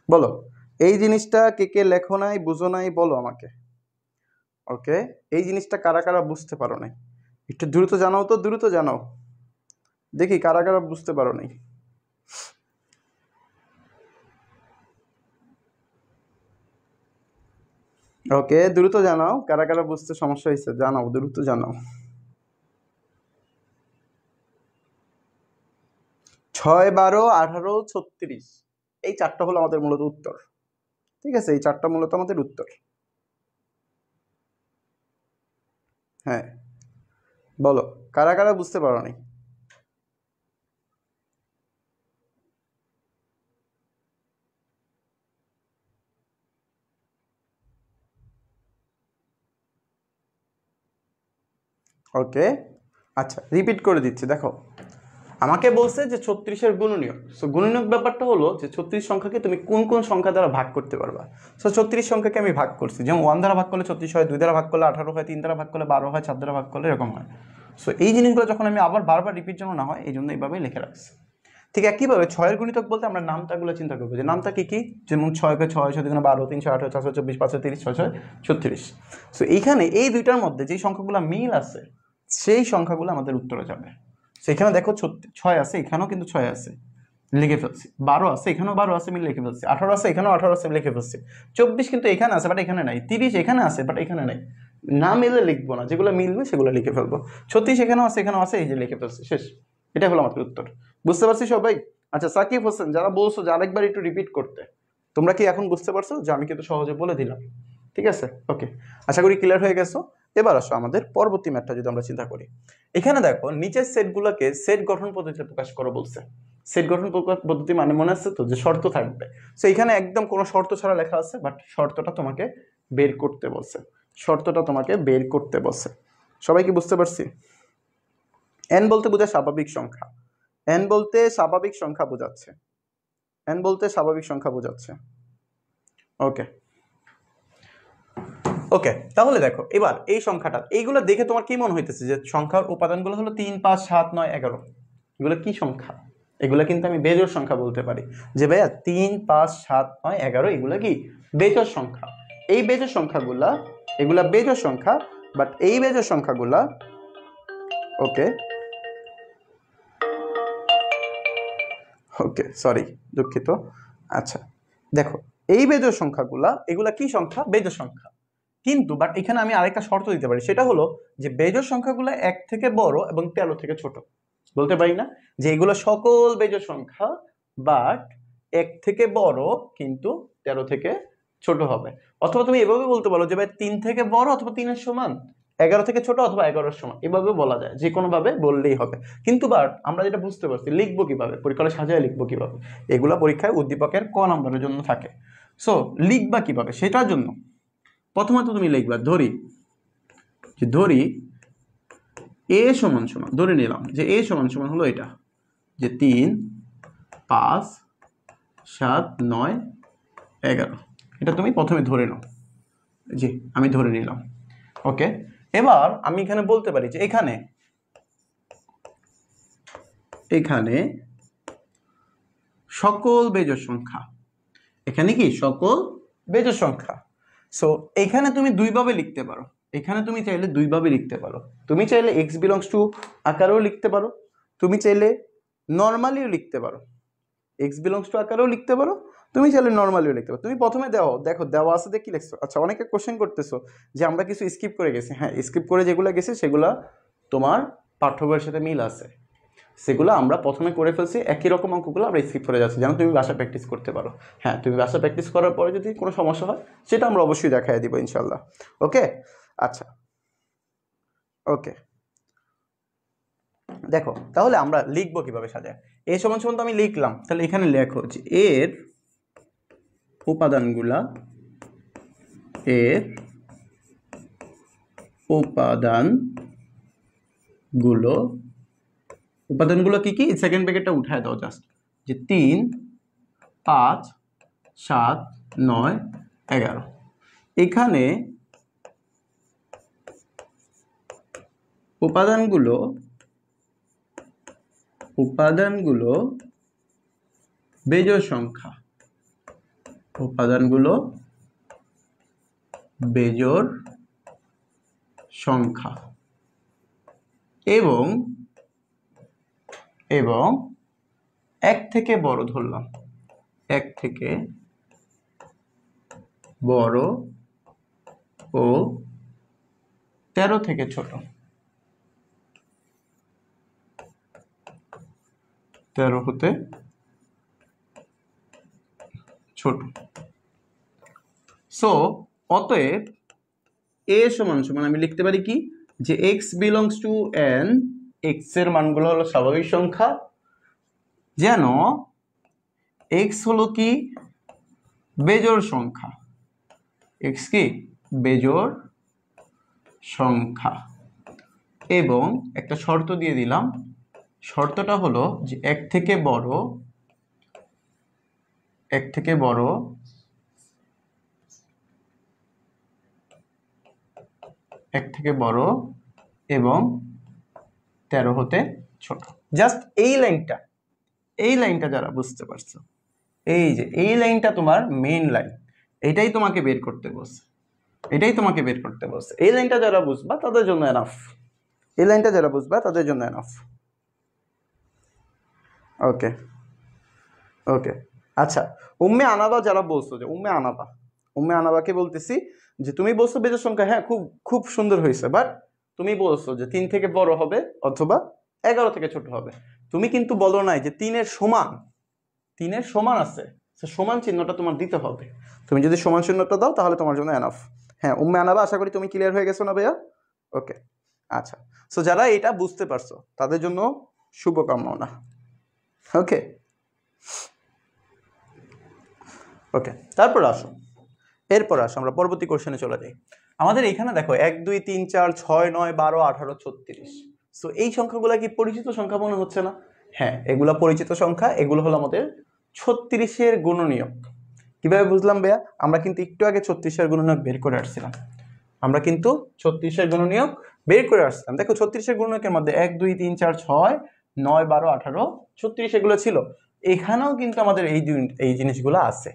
বলো, এই জিনিসটা কে কে লেখো নাই, বুঝো নাই, বলো আমাকে। ওকে, এই জিনিসটা কারা কারা বুঝতে পারো নাই একটু দ্রুত জানাও তো, দ্রুত জানাও, দেখি কারা কারা বুঝতে পারো নাই। ওকে, দ্রুত জানাও কারা কারা বুঝতে সমস্যা হয়েছে, জানাও, দ্রুত জানাও। 6 12 18 36 এই চারটা হলো আমাদের মূলত উত্তর। ঠিক আছে, এই চারটা মূলত আমাদের উত্তর। হ্যাঁ, বলো কারা কারা বুঝতে পারো নাই? ওকে, আচ্ছা রিপিট করে দিচ্ছি। দেখো, আমাকে বলছে যে 36-এর গুণনীয়ক। সো গুণনীয়ক ব্যাপারটা হলো যে 36 সংখ্যাকে তুমি কোন কোন সংখ্যা দ্বারা ভাগ করতে পারবা। সো 36 সংখ্যাকে আমি ভাগ করছি, যেমন 1 দ্বারা ভাগ করলে 36 হয়, 2 দ্বারা ভাগ করলে 18 হয়, 3 দ্বারা ভাগ করলে 12 হয়, 4 দ্বারা ভাগ করলে এরকম হয়। সো এই জিনিসগুলো যখন আমি আবার বারবার রিপিট যেন না হয়, এই জন্য এইভাবেই লিখে রাখছি। ঠিক একইভাবে 6-এর গুণিতক বলতে আমরা নামতাগুলো চিন্তা করবো, যে নামতা কি কি, যেমন 6 6 6 12 3 18 4 24 5 30 6 6 36। সো এইখানে এই দুইটার মধ্যে যে সংখ্যাগুলো মিল আছে সেই সংখ্যাগুলো আমাদের উত্তরে যাবে। সেখানে দেখো 6 আছে, এখানেও কিন্তু 6 আছে, লিখে ফেলছি। 12 আছে, এখানেও 12 আছে, মিল লিখে ফেলছি। 18 আছে, এখানেও 18 আছে, লিখে ফেলছি। 24 কিন্তু এখানে আছে বাট এখানে নাই। 30 এখানে আছে বাট এখানে নাই। না মিলে লিখবো না, যেগুলো মিলবে সেগুলো লিখে ফেলবো। 36 এখানেও আছে, এখানেও আছে, এই যে লিখে ফেলছি, শেষ। এটা হলো আমাদের উত্তর। বুঝতে পারছি সবাই? আচ্ছা, সাকিব হোসেন যারা বলছো যে আরেকবার একটু রিপিট করতে, তোমরা কি এখন বুঝতে পারছো যে আমি কিন্তু সহজে বলে দিলাম? ঠিক আছে, ওকে, আশা করি ক্লিয়ার হয়ে গেছো। এবার আসো আমাদের পরবর্তী ম্যাথটা যদি আমরা চিন্তা করি। এখানে দেখো নিচের সেটগুলোকে সেট গঠন পদ্ধতিতে প্রকাশ করো বলছে। সেট গঠন পদ্ধতি মানে মনে আছে তো, যে শর্ত থাকবে। সো এখানে একদম কোনো শর্ত ছাড়া লেখা আছে, বাট শর্তটা তোমাকে বের করতে বলছে। শর্তটা তোমাকে বের করতে বলছে। সবাই কি বুঝতে পারছি? এন বলতে বোঝায় স্বাভাবিক সংখ্যা। এন বলতে স্বাভাবিক সংখ্যা বোঝাচ্ছে। এন বলতে স্বাভাবিক সংখ্যা বোঝাচ্ছে। ওকে, ওকে, তাহলে দেখো এবার এই সংখ্যাটা, এইগুলো দেখে তোমার কি মনে হইতেছে যে সংখ্যার উপাদানগুলো হলো 3 5 7 9 11, এগুলো কি সংখ্যা? এগুলো কিন্তু আমি বেজোড় সংখ্যা বলতে পারি যে ভাইয়া 3 5 7 9 11 এগুলো কি বেজোড় সংখ্যা। এই বেজোড় সংখ্যাগুলা, এগুলা বেজোড় সংখ্যা, বাট এই বেজোড় সংখ্যাগুলা, ওকে ওকে সরি দুঃখিত। আচ্ছা দেখো, এই বেজোড় সংখ্যাগুলা, এগুলা কি সংখ্যা? বেজোড় সংখ্যা। কিন্তু বাট এখানে আমি আরেকটা শর্ত দিতে পারি, সেটা হলো যে বেজোড় সংখ্যাগুলো 1 থেকে বড় এবং 13 থেকে ছোট। বলতে পারি না যে এগুলো সকল বেজোড় সংখ্যা, বাট 1 থেকে বড় কিন্তু 13 থেকে ছোট হবে। অথবা তুমি এভাবে বলতে পারো যে ভাই 3 থেকে বড় অথবা 3-এর সমান, 11 থেকে ছোট অথবা 11-এর সমান, এভাবে বলা যায়, যে কোনো ভাবে বললেই হবে। কিন্তু বাট আমরা যেটা বুঝতে পারছি, লিখবো কিভাবে, পরীক্ষায় সাজায় লিখবো কিভাবে, এগুলা পরীক্ষায় উদ্দীপকের ক নাম্বারের জন্য থাকে। সো লিখবা কিভাবে সেটার জন্য প্রথমত তুমি লিখবা, ধরি এ সমান সমান, ধরে নিলাম যে এ সমান সমান হলো এটা, যে 3 5 7 9 11, এটা তুমি প্রথমে ধরে নাও। জি আমি ধরে নিলাম। ওকে, এবার আমি এখানে বলতে পারি যে এখানে সকল বেজোড় সংখ্যা, এখানে কি সকল বেজোড় সংখ্যা। সো এখানে তুমি দুইভাবে লিখতে পারো, এখানে তুমি চাইলে দুইভাবে লিখতে পারো। তুমি চাইলে x বিলংস টু আকারেও লিখতে পারো, তুমি চাইলে নর্মালিও লিখতে পারো। x বিলংস টু আকারেও লিখতে পারো, তুমি চাইলে নর্মালিও লিখতে পারো। তুমি প্রথমে দেখো দেওয়া আছে দেখে কি লিখছো। আচ্ছা অনেকে কোশ্চেন করতেছো যে আমরা কিছু স্কিপ করে গেছি। হ্যাঁ, স্কিপ করে যেগুলো গেছে সেগুলা তোমার পাঠ্য বইয়ের সাথে মিল আছে, সেগুলো আমরা প্রথমে করে ফেলছি, একই রকম অঙ্কগুলো আমরা স্কিপ করে যাচ্ছি যেন তুমি বাসা প্র্যাকটিস করতে পারো। হ্যাঁ, তুমি বাসা প্র্যাকটিস করার পরে যদি কোনো সমস্যা হয় সেটা আমরা অবশ্যই দেখাই দিব ইনশাল্লাহ। ওকে, আচ্ছা ওকে, দেখো তাহলে আমরা লিখবো কিভাবে সাজায়। এ সমান সমান তো আমি লিখলাম, তাহলে এখানে লেখো যে এর উপাদানগুলো কি কি, সেকেন্ড ব্র্যাকেটটা উঠায় দাও জাস্ট, যে 3 5 7 9 11। এখানে উপাদানগুলো বেজোড় সংখ্যা, এবং 1 থেকে বড় ধরলাম, 1 থেকে বড় ও 13 থেকে ছোট, 13 হতে ছোট। সো অতএব এ সমান সমান আমি লিখতে পারি কি, যে x belongs to n, x এর মানগুলো হলো স্বাভাবিক সংখ্যা, যেন x হলো কি বেজোড় সংখ্যা, x কি বেজোড় সংখ্যা। এবং একটা শর্ত দিয়ে দিলাম, শর্তটা হলো যে 1 থেকে বড় এবং 13 হতে ছোট। জাস্ট এই লাইনটা যারা বুঝতে পারছো, এই যে এই লাইনটা তোমার মেইন লাইন, এটাই তোমাকে বের করতে বলছে, এই লাইনটা যারা বুঝবা তাদের জন্য এনাফ, ওকে ওকে। আচ্ছা, উম্মে আনাবা যারা বলছো, যে উম্মে আনাবাকে বলতেছি যে তুমি বলছো বেজোড় সংখ্যা, হ্যাঁ খুব খুব সুন্দর হয়েছে, বাট তুমি বলছো যে 3 থেকে বড় হবে অথবা 11 থেকে ছোট হবে। তুমি কিন্তু বলো নাই যে 3-এর সমান আছে, সমান চিহ্নটা তোমার দিতে হবে। তুমি যদি সমান চিহ্নটা দাও তাহলে তোমার জন্য এনাফ। হ্যাঁ উম্মে আনাবা, আশা করি তুমি ক্লিয়ার হয়ে গেছো না ভাইয়া? ওকে আচ্ছা, সো যারা এটা বুঝতে পারছো তাদের জন্য শুভকামনা। ওকে ওকে, এরপর আসো আমরা পরবর্তী কোশ্চেনে চলে যাই। আমাদের এখানে দেখো 1 2 3 4 6 9 12 18 36। সো এই সংখ্যাগুলো কি পরিচিত সংখ্যা মনে হচ্ছে না? হ্যাঁ, এগুলো পরিচিত সংখ্যা, এগুলো হলো আমাদের 36-এর গুণনীয়ক। কিভাবে বুঝলাম ভাইয়া? আমরা কিন্তু একটু আগে 36-এর গুণনীয়ক বের করে আসছিলাম। আমরা কিন্তু 36-এর গুণনীয়ক বের করে আসলাম। দেখো 36-এর গুণনীয়কের মধ্যে 1 2 3 4 6 9 12 18 36 এগুলো ছিল। এখানেও কিন্তু আমাদের এই জিনিসগুলো আছে,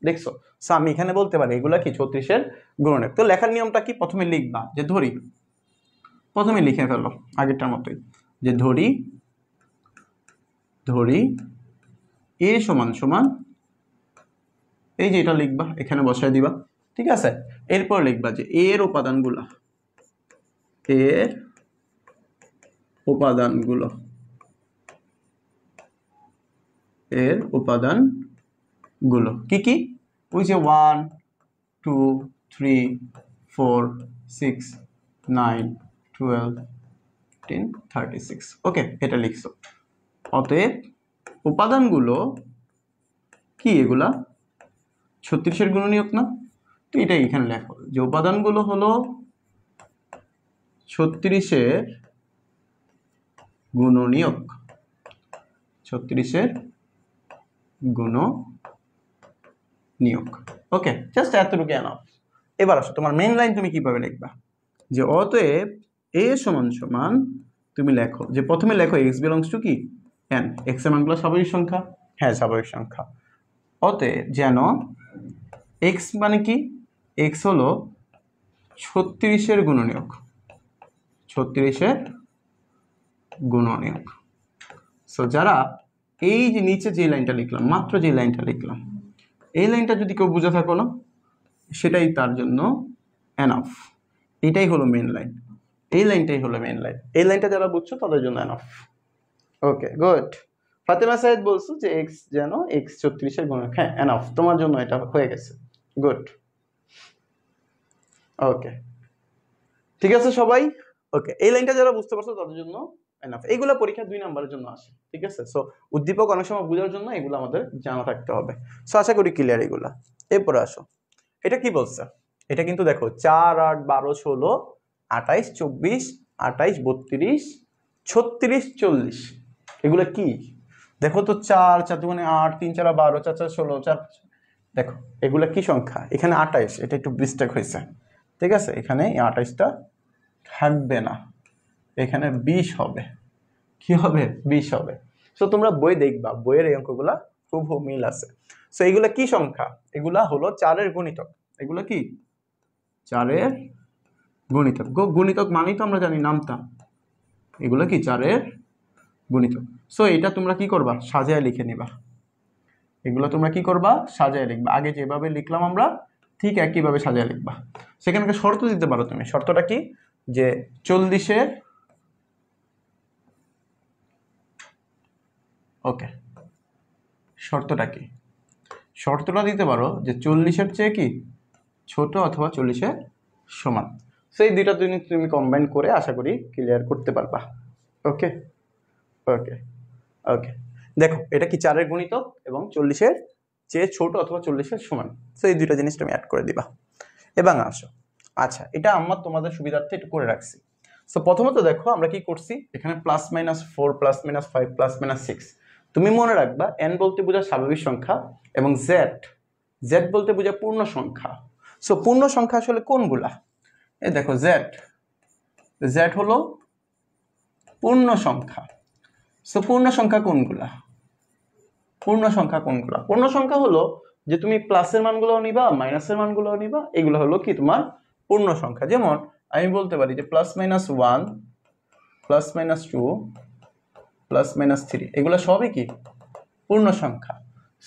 দেখছো? সো আমি এখানে বলতে পারি এগুলা কি 36-এর গুণনীয়ক। তো লেখার নিয়মটা কি, প্রথমে লিখবা যে ধরি, প্রথমে লিখে ফেলো আগেরটার মতোই, যে ধরি এ সমান সমান, এই যে এটা লিখবা এখানে বসায় দিবা, ঠিক আছে? এরপর লিখবা যে এর উপাদানগুলো কি কি, ওই যে 1 2 3 4 6 9 12 10 36, ওকে এটা লিখছো। অতএব উপাদানগুলো কি, এগুলা 36-এর গুণনীয়ক না? তো এটাই এখানে লেখো যে উপাদানগুলো হলো 36-এর গুণনীয়ক, 36-এর গুণনীয়ক। ওকে, জাস্ট এতটুকু এনাফ। এবার আসো তোমার মেইন লাইন তুমি কিভাবে লিখবা, যে অতএব এ সমান সমান, তুমি লেখো যে প্রথমে লেখো x বিলংস টু কি n, x এর মানগুলো স্বাভাবিক সংখ্যা, হ্যাঁ স্বাভাবিক সংখ্যা। অতএব যেন x মানে কি, x হলো 36-এর গুণনীয়ক, 36-এর গুণনীয়ক। সো যারা এই যে নিচে যে লাইনটা লিখলাম, মাত্র যে লাইনটা লিখলাম, এই লাইনটা যদি কেউ বুঝে থাকো না, সেটাই তার জন্য এনাফ। এটাই হলো মেইন লাইন, এই লাইনটাই হলো মেইন লাইন। এই লাইনটা যারা বুঝছো তাদের জন্য enough. Okay good. Fatema Sayeed বলছো যে x যেন x 36-এর গুণনীয়ক, হ্যাঁ এনাফ, তোমার জন্য এটা হয়ে গেছে। গুড, ওকে ঠিক আছে সবাই। ওকে, এই লাইনটা যারা বুঝতে পারছো তাদের জন্য এনাফ। এইগুলা পরীক্ষা 2 নাম্বারের জন্য আসে, ঠিক আছে? সো উদ্দীপক অনেক সময় বোঝার জন্য এগুলো আমাদের জানা থাকতে হবে। সো আশা করি ক্লিয়ার এগুলা। এরপরে আসো, এটা কি বলছে, এটা কিন্তু দেখো 4 8 12 16 28 24 28 32 36 40, এগুলা কি দেখো তো? 4 4 2 8 3 4 12 4 4 16 4, দেখো এগুলা কি সংখ্যা? এখানে 28, এটা একটু মিস্টেক হয়েছে, ঠিক আছে? এখানে 28টা থাকবে না, এখানে 20 হবে। কি হবে? 20 হবে। সো তোমরা বই দেখবা, বইয়ের এই অঙ্কগুলা খুব মিল আছে। সো এগুলা কি সংখ্যা? এগুলা হলো 4-এর গুণিতক। এগুলা কি 4-এর গুণিতক। গুণিতক মানেই তো আমরা জানি নামতা, এগুলা কি 4-এর গুণিতক। সো এটা তোমরা কি করবা, সাজায় লিখে নিবা। এগুলো তোমরা কি করবা, সাজায় লিখবা। আগে যেভাবে লিখলাম আমরা ঠিক একইভাবে সাজায় লিখবা। সেখানে একটা শর্ত দিতে পারো তুমি। শর্তটা কি, যে 40-এর, ওকে শর্তটা কি, শর্তটা দিতে পারো যে 40-এর চেয়ে কি ছোট অথবা 40-এর সমান। সেই দুইটা তুমি কম্বাইন করে আশা করি ক্লিয়ার করতে পারবা। ওকে ওকে ওকে, দেখো এটা কি 4-এর গুণিতক এবং 40-এর চেয়ে ছোট অথবা 40-এর সমান। সো এই দুইটা জিনিস তুমি অ্যাড করে দিবা। এবং আসো, আচ্ছা এটা আমার তোমাদের সুবিধার্থে একটু করে রাখছি। সো প্রথমত দেখো আমরা কি করছি, এখানে +-4 +-5 +-6। তুমি মনে রাখবা n বলতে বোঝায় স্বাভাবিক সংখ্যা এবং z বলতে বোঝায় পূর্ণ সংখ্যা। সো পূর্ণ সংখ্যা আসলে কোনগুলা? এই দেখো z হলো পূর্ণ সংখ্যা। সো পূর্ণ সংখ্যা কোনগুলা? পূর্ণ সংখ্যা কোনগুলা? পূর্ণ সংখ্যা হলো যে তুমি প্লাসের মানগুলো নিবা, মাইনাসের মানগুলো নিবা, এগুলো হলো কি তোমার পূর্ণ সংখ্যা। যেমন আমি বলতে পারি যে +-1 +-2 +-3, এগুলো সবই কি পূর্ণ সংখ্যা।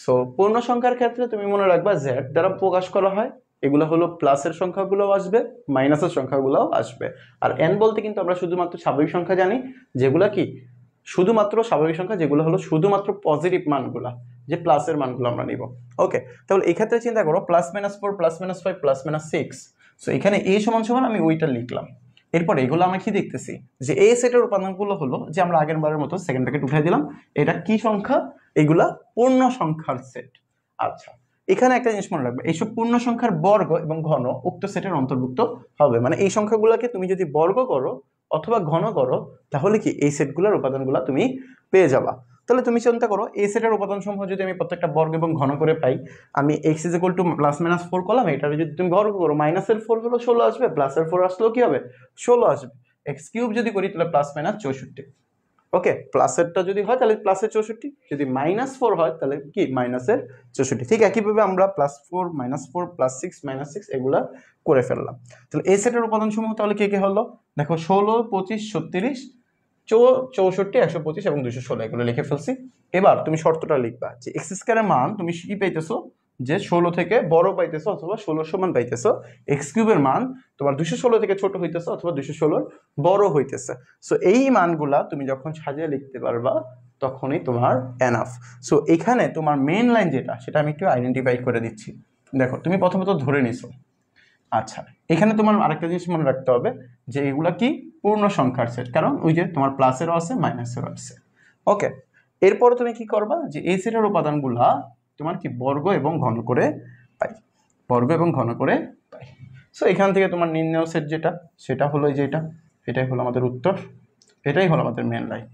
সো পূর্ণ সংখ্যার ক্ষেত্রে তুমি মনে রাখবা z দ্বারা প্রকাশ করা হয়, এগুলো হলো প্লাসের সংখ্যাগুলোও আসবে, মাইনাসের সংখ্যাগুলোও আসবে। আর n বলতে কিন্তু আমরা শুধুমাত্র স্বাভাবিক সংখ্যা জানি, যেগুলা কি শুধুমাত্র স্বাভাবিক সংখ্যা, যেগুলো হলো শুধুমাত্র পজিটিভ মানগুলা, যে প্লাসের মানগুলো আমরা নিব। ওকে, তাহলে এই ক্ষেত্রে চিন্তা করো +-4 +-5 +-6। সো এখানে a সমান সমান আমি ওইটা লিখলাম। এরপর এগুলো আমরা কি দেখতেছি, যে এই সেটের উপাদানগুলো হলো যে আমরা আগের বারের মতো সেকেন্ড ব্র্যাকেট উঠাই দিলাম, এটা কি সংখ্যা? এগুলা পূর্ণ সংখ্যার সেট। আচ্ছা, এখানে একটা জিনিস মনে রাখবে, এইসব পূর্ণ সংখ্যার বর্গ এবং ঘন উক্ত সেটের অন্তর্ভুক্ত হবে। মানে এই সংখ্যাগুলোকে তুমি যদি বর্গ করো অথবা ঘন করো, তাহলে কি এই সেটগুলোর উপাদানগুলো তুমি পেয়ে যাবা। তাহলে তুমি চিন্তা করো এই সেটের উপাদান সমূহ যদি আমি প্রত্যেকটা বর্গ এবং ঘন করে পাই, আমি x = +-4 করলাম, এটা যদি তুমি বর্গ করো মাইনাসের 4 হলো 16 আসবে, প্লাসের 4 আসলেও কি হবে 16 আসবে। x³ যদি করি তাহলে +-64। ওকে, প্লাসেরটা যদি হয় তাহলে +64, যদি -4 হয় তাহলে কি -64। ঠিক একইভাবে আমরা +4 -4 +6 -6 এগুলা করে ফেললাম। তাহলে এই সেটের উপাদান সমূহ তাহলে কে কে হলো দেখো, 16 25 36 64 125 এবং 216 এগুলো লিখে ফেলছি। এবার তুমি শর্তটা লিখবা যে x² এর মান তুমি কি পাইতেছো, যে 16 থেকে বড় পাইতেছো অথবা 16 সমান পাইতেছো, x³ এর মান তোমার 216 থেকে ছোট হইতেছে অথবা 216 বড় হইতেছে। সো এই মানগুলা তুমি যখন সাজিয়ে লিখতে পারবা তখনই তোমার এনাফ। সো এখানে তোমার মেইন লাইন যেটা, সেটা আমি একটু আইডেন্টিফাই করে দিচ্ছি। দেখো তুমি প্রথমত ধরে নিছো, আচ্ছা এখানে তোমার আরেকটা জিনিস মনে রাখতে হবে যে এগুলা কি পূর্ণ সংখ্যার সেট, কারণ ওই যে তোমার প্লাসেরও আছে মাইনাসেরও আছে। ওকে, এরপর তুমি কি করবা যে এই সেটের উপাদানগুলা তোমার কি বর্গ এবং ঘন করে পাই, বর্গ এবং ঘন করে পাই। সো এখান থেকে তোমার নির্ণয় সেট যেটা, সেটা হলো এই যে এটাই হলো আমাদের উত্তর, এটাই হলো আমাদের মেন লাইন।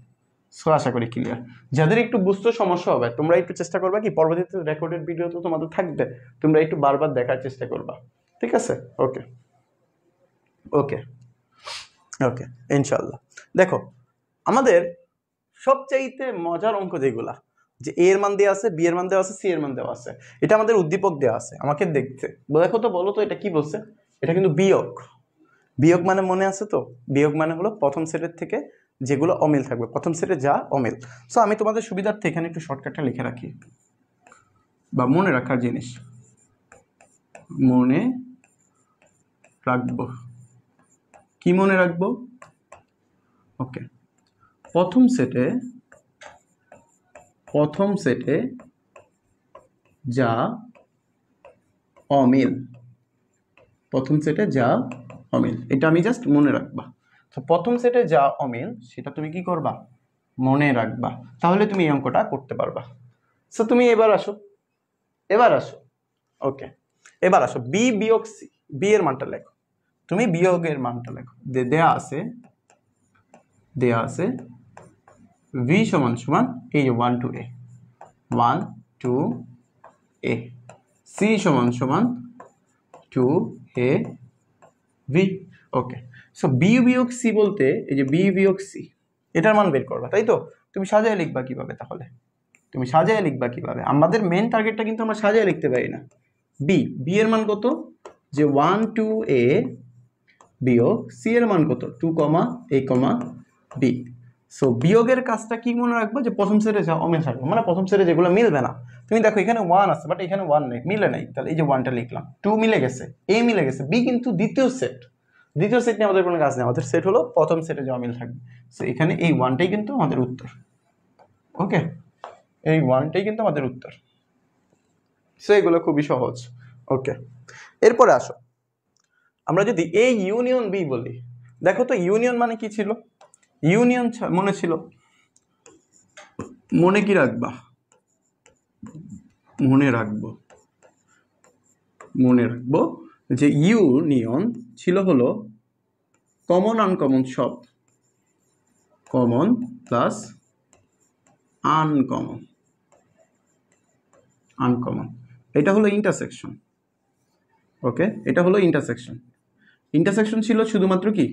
সো আশা করি ক্লিয়ার। যাদের একটু বুঝতে সমস্যা হবে তোমরা একটু চেষ্টা করবা কি, পরবর্তীতে রেকর্ডেড ভিডিও তো তোমাদের থাকবে, তোমরা একটু বারবার দেখার চেষ্টা করবা, ঠিক আছে? ওকে ওকে ওকে ইনশাল্লাহ। দেখো আমাদের সবচাইতে মজার অঙ্ক যেগুলা, যে এ এর মান দেওয়া আছে, বি এর মান দেওয়া আছে, সি এর মান দেওয়া আছে, এটা আমাদের উদ্দীপক দেওয়া আছে আমাকে দেখতে, দেখো তো বলো তো এটা কি বলছে, এটা কিন্তু বিয়োগ। বিয়োগ মানে মনে আছে তো, বিয়োগ মানে হলো প্রথম সেটের থেকে যেগুলো অমিল থাকবে, প্রথম সেটে যা অমিল। সো আমি তোমাদের সুবিধার্থে এখানে একটু শর্টকাটটা লিখে রাখি, বা মনে রাখার জিনিস মনে রাখবো। কি মনে রাখবো? ওকে, প্রথম সেটে যা অমিল, প্রথম সেটে যা অমিল, এটা আমি জাস্ট মনে রাখবা। তো প্রথম সেটে যা অমিল সেটা তুমি কি করবা, মনে রাখবা, তাহলে তুমি এই অঙ্কটা করতে পারবা। সো তুমি এবার আসো ওকে, এবার আসো বি বিয়োগ সি, বি এর মানটা লেখো, তুমি বিয়োগের মানটা লেখো। দেয়া আছে v সমান সমান এই যে 1 to a, 1 to a, c সমান সমান 2 a v। Okay, so b বিয়োগ c বলতে এই যে b বিয়োগ c, এটার মান বের করবা, তাই তো? তুমি সাজায় লিখবা কিভাবে তাহলে, তুমি সাজায় লিখবা কিভাবে? আমাদের মেন টার্গেটটা কিন্তু আমরা সাজায় লিখতে পারি না। b এর মান কত, যে 1 to a বিয়োগ c এর মান কত 2, a, b। সো বিয়োগের কাজটা কি মনে রাখবো, যে প্রথম সেটে যা অমিল থাকবে, মানে প্রথম সেটে যেগুলো মিলবে না। তুমি দেখো এখানে 1 আছে বাট এখানে 1 নেই, মিলে নাই, তাহলে এই যে 1টা লিখলাম, 2 মিলে গেছে, a মিলে গেছে, b কিন্তু দ্বিতীয় সেট নিয়ে আমাদের কোনো কাজ নেই, আমাদের সেট হলো প্রথম সেটে যা অমিল থাকবে। সো এখানে এই 1টাই কিন্তু আমাদের উত্তর। ওকে, এই 1টাই কিন্তু আমাদের উত্তর। সো এগুলো খুবই সহজ। ওকে, এরপরে আসো আমরা যদি এ ইউনিয়ন বি বলি, দেখো তো ইউনিয়ন মানে কি ছিল, ইউনিয়ন মনে ছিল, মনে কি রাখবা, মনে রাখবো যে ইউনিয়ন ছিল হলো কমন আনকমন সব, কমন প্লাস আনকমন, এটা হলো ইন্টারসেকশন। ওকে, এটা হলো ইন্টারসেকশন ছিল শুধুমাত্র কি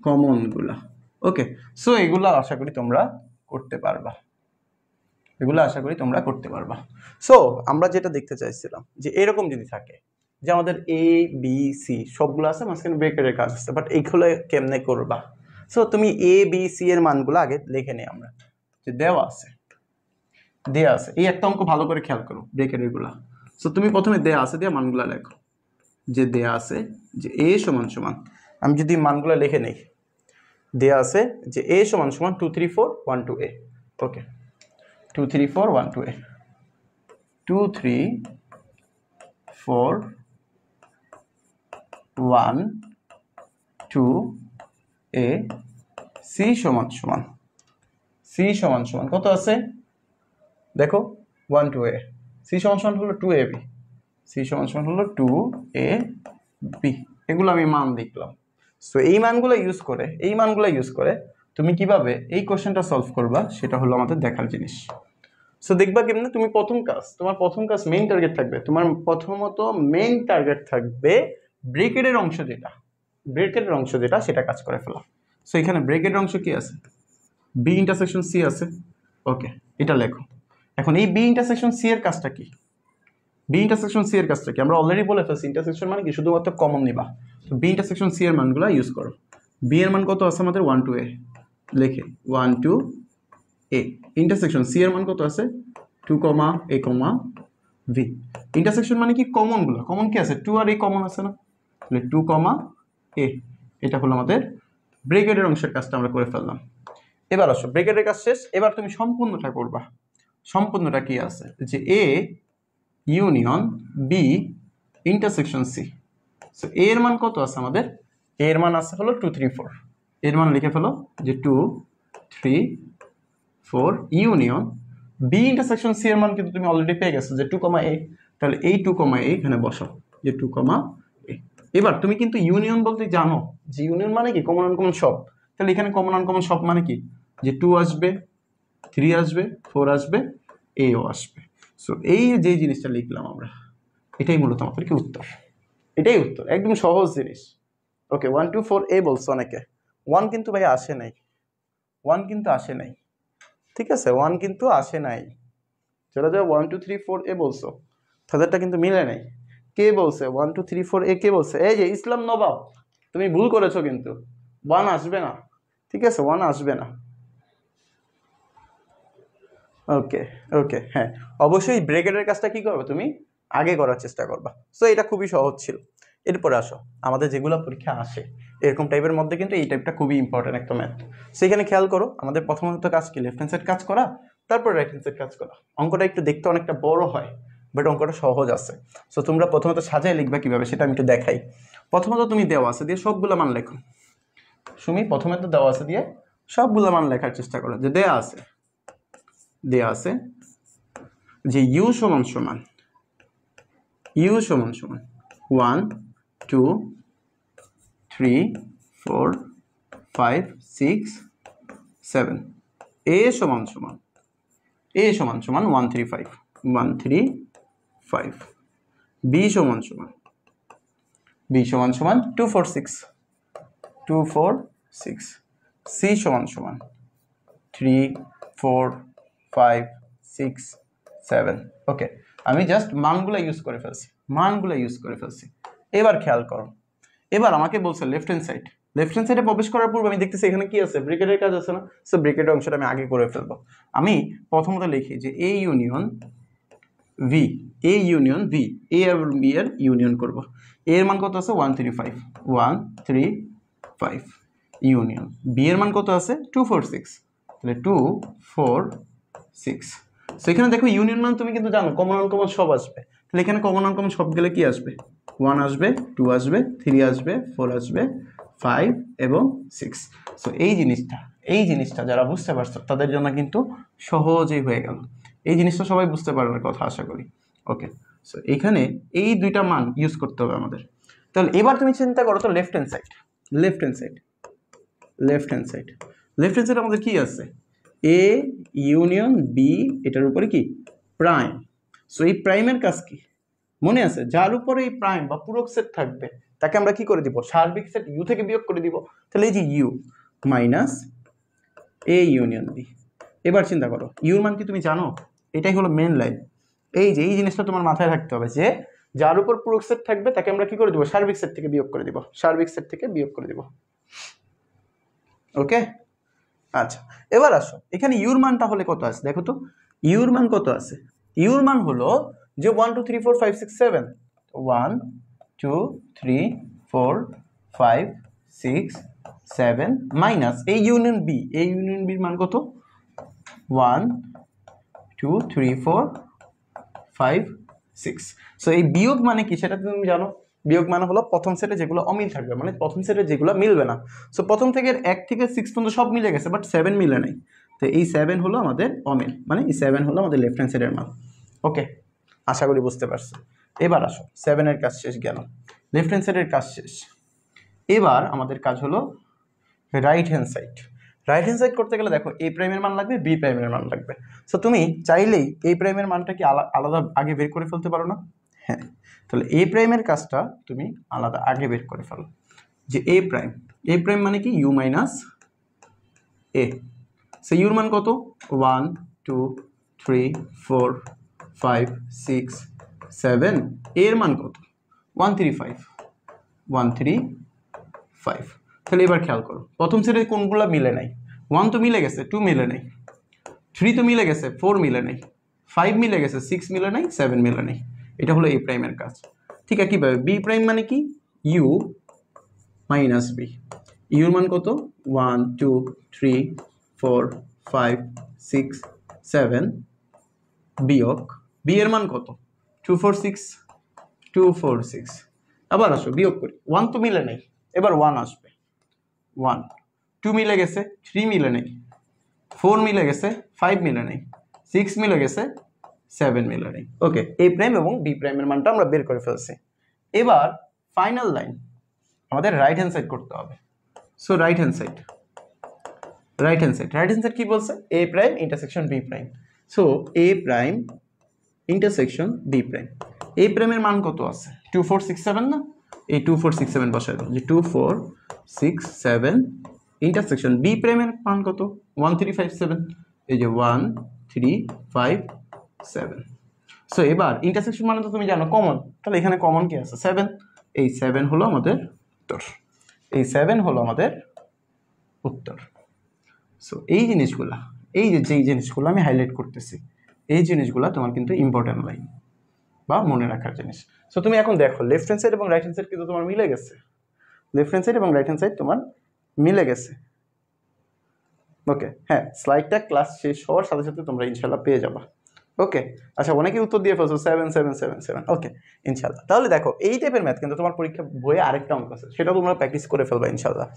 কমন গুলা। ওকে, সো এগুলা আশা করি তোমরা করতে পারবা, সো আমরা যেটা দেখতে চাইছিলাম যে এরকম যদি থাকে যে আমাদের এ বি সি সবগুলো আছে, মাঝখানে ব্রেকেটের কাজ আছে, বাট এইগুলো কেমনে করবা? সো তুমি এ বি সি এর মানগুলো আগে লিখে নেই আমরা, যে দেওয়া আছে এই একটা অঙ্ক ভালো করে খেয়াল করো ব্রেকেটের গুলা। সো তুমি প্রথমে দেয়া আছে দিয়ে মানগুলা লেখো, যে দেয়া আছে যে a সমান সমান, আমি যদি মানগুলো লিখে নেই, দেয়া আছে যে a সমান সমান 2 3 4 1 2 a। Okay, 2 3 4 1 2 a, 2 3 4 1 2 a, c সমান সমান কত আছে দেখো 1 2 a, c সমান সমান হলো 2 ab, c সমান সমান হলো 2 a b, এগুলো আমি মান লিখলাম। সো এই মানগুলো ইউজ করে তুমি কিভাবে এই কোশ্চেনটা সলভ করবা সেটা হলো আমাদের দেখার জিনিস। সো দেখবা কেমনে, তুমি তোমার প্রথম কাজ মেইন টার্গেট থাকবে, তোমার প্রথমত মেইন টার্গেট থাকবে ব্রেকেটের অংশ যেটা সেটা কাজ করে ফেলা। সো এখানে ব্রেকেটের অংশ কি আছে, বি ইন্টারসেকশন সি আছে। ওকে, এটা লেখো। এখন এই বি ইন্টারসেকশন সি এর কাজটা কি, আমরা অলরেডি বলে ফেলছি ইন্টারসেকশন মানে কি, শুধুমাত্র কমন নিবা। তো বি ইন্টারসেকশন সি এর মানগুলো ইউজ করো। বি এর মান কত আছে আমাদের 1 to a, লিখে 1 to a। ইন্টারসেকশন সি এর মান কত আছে 2, a, v। ইন্টারসেকশন মানে কি, কমন কি আছে 2 আর a কমন আছে না, তাহলে 2, a। এটা হলো আমাদের ব্রেকেটের অংশের কাজটা আমরা করে ফেললাম। এবার আসো, ব্রেকেটের কাজ শেষ, এবার তুমি সম্পূর্ণটা করবা। সম্পূর্ণটা কি আছে, যে a union B intersection C. So a এর মান কত আছে আমাদের, a এর মান আছে হলো 2, 3, 4। এর মান লিখে ফেলো যে 2, 3, 4 ইউনিয়ন বি ইন্টারসেকশন সি এর মান কিন্তু তুমি অলরেডি পেয়ে গেছো যে 2, a। তাহলে এই 2, a এখানে বসাও, যে 2, a। এবার তুমি কিন্তু ইউনিয়ন বলতে জানো যে ইউনিয়ন মানে কি, কমন আনকমন সব। তাহলে এখানে কমন আনকমন সব মানে কি, যে 2 আসবে, 3 আসবে, 4 আসবে, এও আসবে। সো এই যে জিনিসটা লিখলাম আমরা, এটাই মূলত আমাদের কি উত্তর, এটাই উত্তর, একদম সহজ জিনিস। ওকে, 1, 2, 4 এ বলছো অনেকে, 1 কিন্তু ভাই আসে নাই, 1 কিন্তু আসে নাই, ঠিক আছে, 1 কিন্তু আসে নাই। যারা 1, 2, 3, 4 এ বলছো তাদেরটা কিন্তু মিলে নাই। কে বলছে 1, 2, 3, 4 এ, কে বলছে, এই যে ইসলাম নবাব, তুমি ভুল করেছো, কিন্তু 1 আসবে না, ঠিক আছে, 1 আসবে না। ওকে ওকে, হ্যাঁ, অবশ্যই ব্রেকেটের কাজটা কি করবে তুমি আগে করার চেষ্টা করবা। সো এটা খুবই সহজ ছিল। এরপরে আসো, আমাদের যেগুলো পরীক্ষা আসে এরকম টাইপের মধ্যে কিন্তু এই টাইপটা খুবই ইম্পর্টেন্ট একটা ম্যাথ। সেখানে খেয়াল করো, আমাদের প্রথমত কাজ কি, লেফট হ্যান্ড সাইড কাজ করা, তারপর রাইট হ্যান্ড সাইড কাজ করা। অঙ্কটা একটু দেখতে অনেকটা বড় হয়, বাট অঙ্কটা সহজ আছে। সো তোমরা প্রথমত সাজায় লিখবা কিভাবে সেটা আমি একটু দেখাই। প্রথমত তুমি দেওয়া আছে দিয়ে সবগুলো মান লেখো। সুমি, প্রথমে তো দেওয়া আছে দিয়ে সবগুলো মান লেখার চেষ্টা করো। যে দেয়া আছে যে ইউ সমান 1, 2, 3, 4, 5, 6, 7। a সমান 1, 3, 5, 1, 3, 5। b সমান 2, 4, 6, 2, 4, 6। c সমান 3, 4, 5, 6, 7। ওকে, আমি জাস্ট মানগুলো ইউজ করে ফেলছি। এবার খেয়াল করো, এবার আমাকে বলছে লেফট হ্যান্ড সাইডে প্রবেশ করার পূর্বে আমি দেখতেছি এখানে কি আছে, ব্রেকেটের কাজ আছে না। সো ব্রেকেটের অংশটা আমি আগে করে ফেলবো। আমি প্রথমত লিখি যে এ ইউনিয়ন ভি, এ এবং বি এর ইউনিয়ন করব। এ এর মান কত আছে 1, 3, 5, 1, 3, 5 ইউনিয়ন। বি এর মান কত আছে 2, 4, 6, তাহলে 2, 4, 6। সো এখানে দেখো ইউনিয়ন মান তুমি কিন্তু জানো কমন আনকমন সব আসবে। তাহলে এখানে কমন আনকমন সব গেলে কি আসবে, 1 আসবে, 2 আসবে, 3 আসবে, 4 আসবে, 5 এবং 6। সো এই জিনিসটা যারা বুঝতে পারছো তাদের জন্য কিন্তু সহজেই হয়ে গেল। এই জিনিসটা সবাই বুঝতে পারার কথা আশা করি। ওকে, সো এখানে এই দুইটা মান ইউজ করতে হবে আমাদের। তাহলে এবার তুমি চিন্তা করো তো লেফট হ্যান্ড সাইড আমাদের কি আছে, এ ইউনিয়ন বি, এটার উপরে কি প্রাইম। সো এই প্রাইমের কাজ কি মনে আছে, যার উপরে এই প্রাইম বা পূরক সেট থাকবে তাকে আমরা কি করে দিব, সার্বিক সেট ইউ থেকে বিয়োগ করে দিব। তাহলে এই যে U minus A union B. এবার চিন্তা করো ইউর মান কি তুমি জানো, এটাই হলো মেন লাইন। এই যে এই জিনিসটা তোমার মাথায় রাখতে হবে যে যার উপর পূরক সেট থাকবে তাকে আমরা কি করে দিব, সার্বিক সেট থেকে বিয়োগ করে দিব। ওকে, আচ্ছা, এবার আসো এখানে ইউর মান তাহলে কত আছে দেখো তো, ইউর মান হলো যে 1, 2, 3, 4, 5, 6, 7। 1, 2, 3, 4, 5, 6, 7 মাইনাস এই ইউনিয়ন বির মান কত 1, 2, 3, 4, 5, 6। সো এই বিয়োগ মানে কি সেটা তুমি জানো, বিয়োগ মানে হলো প্রথম সেটে যেগুলো অমিল থাকবে, মানে প্রথম সেটে যেগুলো মিলবে না। সো প্রথম থেকে 1 থেকে 6 পর্যন্ত সব মিলে গেছে, বাট 7 মিলে নাই। তো এই 7 হলো আমাদের অমিল, মানে এই 7 হলো আমাদের লেফট হ্যান্ড সাইডের মান। ওকে, আশা করি বুঝতে পারছো। এবার আসো 7 এর কাজ শেষ গেল, লেফট হ্যান্ড সাইডের কাজ শেষ। এবার আমাদের কাজ হলো right hand right hand side করতে গেলে দেখো এ প্রাইমের মান লাগবে, বি প্রাইমের মান লাগবে। সো তুমি চাইলেই এ প্রাইমের মানটা কি আলাদা আগে বের করে ফেলতে পারো না? হ্যাঁ, তাহলে এ প্রাইমের কাজটা তুমি আলাদা আগে বের করে ফেলো, যে এ প্রাইম মানে কি ইউ মাইনাস এ। সে ইউর মান কত? 1 2 3 4 5 6 7। এর মান কত? 135 135। তাহলে এবার খেয়াল করো প্রথম সেটে কোনগুলো মিলে নাই? 1 তো মিলে গেছে, 2 মিলে নাই, 3 তো মিলে গেছে, 4 মিলে নাই, 5 মিলে গেছে, 6 মিলে নাই, 7 মিলে নাই। এটা হলো এ প্রাইমের কাজ। ঠিক আছে, কিভাবে? বি প্রাইম মানে কি ইউ মাইনাস বি। ইউর মান কত? 1 2 3 4 5 6 7 বিয়োগ বি এর মান কত? 246। আবার আসো বিয়োগ করি, 1 তো মিলে নাই, এবার 1 আসবে, 1 2 মিলে গেছে, 3 মিলে নাই, 4 মিলে গেছে, 5 মিলে নাই, 6 মিলে গেছে, 7 মিলে নাই। ওকে, এ প্রাইম এবং বি প্রাইমের মানটা আমরা বের করে ফেলছি। এবার ফাইনাল লাইন আমাদের রাইট হ্যান্ড সাইড করতে হবে। সো রাইট হ্যান্ড সাইড কি বলছে? A prime intersection B prime. So A prime intersection B prime. A প্রাইমের মান কত আছে? 2467 না? এই 2467 বসাই দাও, যে 2467 ইন্টারসেকশন বি প্রাইমের মান কত? 1357। এই যে 1357। সো এবার ইন্টারসেকশন মানে তো তুমি জানো কমন, তাহলে এখানে কমন কি আছে? 7। এই 7 হলো আমাদের উত্তর, এই 7 হলো আমাদের উত্তর। সো এই জিনিসগুলা, এই যে যেই জিনিসগুলো আমি হাইলাইট করতেছি, এই জিনিসগুলা তোমার কিন্তু ইম্পর্টেন্ট লাইন বা মনে রাখার জিনিস। সো তুমি এখন দেখো লেফট হ্যান্ড সাইড এবং রাইট হ্যান্ড সাইড কিন্তু তোমার মিলে গেছে, লেফট হ্যান্ড সাইড এবং রাইট হ্যান্ড সাইড তোমার মিলে গেছে। ওকে, হ্যাঁ, স্লাইডটা ক্লাস শেষ হওয়ার সাথে সাথে তোমরা ইনশাল্লাহ পেয়ে যাবা। ওকে, আচ্ছা, অনেকেই উত্তর দিয়ে ফেলছো 7 ওকে, ইনশাল্লাহ। তাহলে দেখো এই টাইপের ম্যাথ কিন্তু তোমার পরীক্ষা বইয়ে আরেকটা অঙ্ক আছে, সেটা তোমরা প্র্যাকটিস করে ফেলবা ইনশাল্লাহ।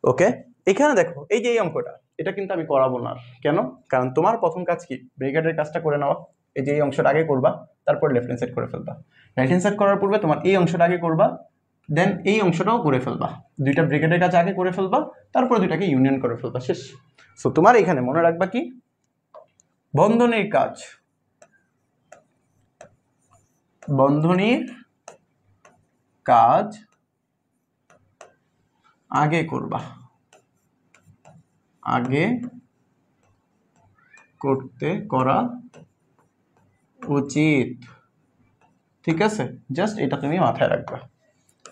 ওকে, এখানে দেখো এই যে এই অঙ্কটা, এটা কিন্তু আমি করাবো না। কেন? কারণ তোমার প্রথম কাজ কি? ব্রেকেটের কাজটা করে নেওয়া। এই যে এই অংশটা আগে করবা, তারপর লেফট হ্যান্ড সাইড করে ফেলবা। রাইট হ্যান্ড সাইড করার পূর্বে তোমার এই অংশটা আগে করবা, দেন এই অংশটাও করে ফেলবা। দুইটা ব্রেকেটের কাজ আগে করে ফেলবা, তারপর দুইটাকে ইউনিয়ন করে ফেলবা, শেষ। সো তোমার এখানে মনে রাখবা কি? বন্ধনীর কাজ, বন্ধনীর কাজ আগে করবা, আগে করা উচিত। ঠিক আছে, জাস্ট এটা তুমি মাথায় রাখবা,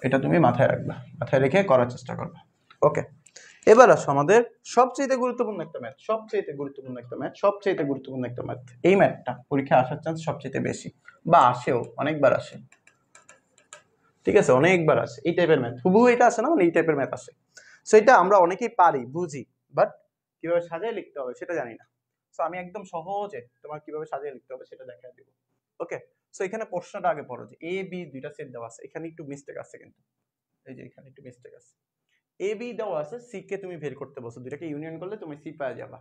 এটা তুমি মাথায় রাখবা, মাথায় রেখে করার চেষ্টা করবা। ওকে, এবার আসো আমাদের সবচেয়ে গুরুত্বপূর্ণ একটা ম্যাথ, এই ম্যাথটা পরীক্ষায় আসার চান্স সবচেয়ে বেশি, বা আসেও, অনেকবার আসে। ঠিক আছে, অনেকবার আসে এই টাইপের ম্যাথ। হুবহু এটা আসে না, মানে এই টাইপের ম্যাথ আসে। সো এটা আমরা অনেকেই পারি, বুঝি, বাট কিভাবে সাজিয়ে লিখতে হবে সেটা জানি না। সো আমি একদম সহজে তোমার কিভাবে সাজিয়ে লিখতে হবে সেটা দেখাই দিব। ওকে, সো এখানে প্রশ্নটা আগে পড়ো, যে এ বি দুইটা সেট দেওয়া আছে, এখানে একটু মিস্টেক আছে কিন্তু, এই যে এখানে একটু মিস্টেক আছে। এ বি দেওয়া আছে, সি কে তুমি বের করতে বলছো, দুইটাকে ইউনিয়ন করলে তুমি সি পাওয়া যাবা।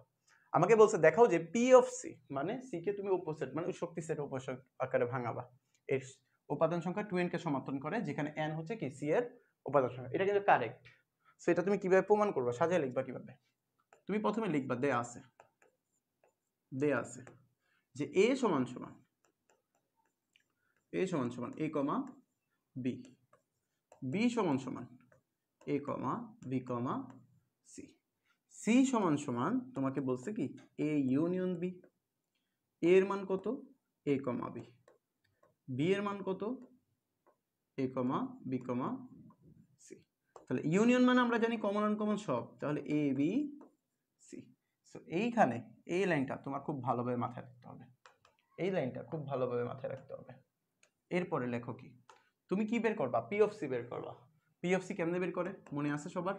আমাকে বলছে দেখাও যে পি অফ সি, মানে সি কে তুমি উপসেট মানে শক্তি সেট উপসেট আকারে ভাঙাবা। এর উপাদান সংখ্যা 2n কে সমর্থন করে, যেখানে n হচ্ছে কি সি এর উপাদান সংখ্যা। এটা কিন্তু কারেক্ট। সো এটা তুমি কিভাবে প্রমাণ করবে, সাজিয়ে লিখবা কিভাবে? তুমি প্রথমে লিখবা দেয়া আছে যে a সমান সমান a কমা b, b সমান সমান a comma b comma c, c সমান সমান তোমাকে বলছে কি a ইউনিয়ন b। এর মান কত? a comma b। b এর মান কত? a comma b comma c। তাহলে ইউনিয়ন মানে আমরা জানি কমন আনকমন সব, তাহলে a b c। সো এইখানে এই লাইনটা তোমার খুব ভালোভাবে মাথায় রাখতে হবে, এই লাইনটা খুব ভালোভাবে মাথায় রাখতে হবে। এরপরে লেখো কি? তুমি কি বের করবা? পি অফ সি বের করবা। পি অফ সি কেমনে বের করে মনে আছে সবার?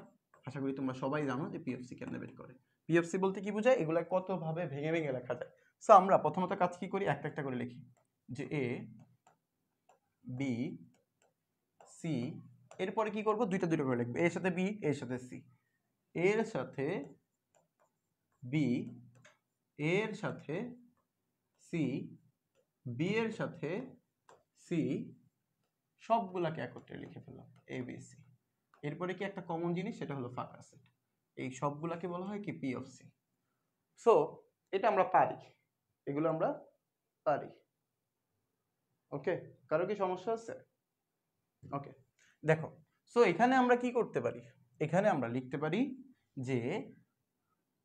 আশা করি তোমরা সবাই জানো যে পি অফ সি কেমনে বের করে। পি অফ সি বলতে কি বোঝায়? এগুলা কত ভাবে ভেঙে ভেঙে লেখা যায়। সো আমরা প্রথমত কাজ কি করি, একটা একটা করে লিখি, যে এ বি সি। এরপরে কি করব? দুইটা দুইটা করে লিখবো, এর সাথে বি, এর সাথে সি, এর সাথে বি, এর সাথে সি, বি এর সাথে সি, সবগুলাকে একত্রে লিখে ফেললাম এ বি সি। এরপরে কি একটা কমন জিনিস, সেটা হলো ফাঁকা সেট। এই সবগুলাকে বলা হয় কি পি অফ সি। সো এটা আমরা পারি, এগুলো আমরা পারি। ওকে, কারো কি সমস্যা আছে? ওকে, দেখো, সো এখানে আমরা কি করতে পারি, এখানে আমরা লিখতে পারি যে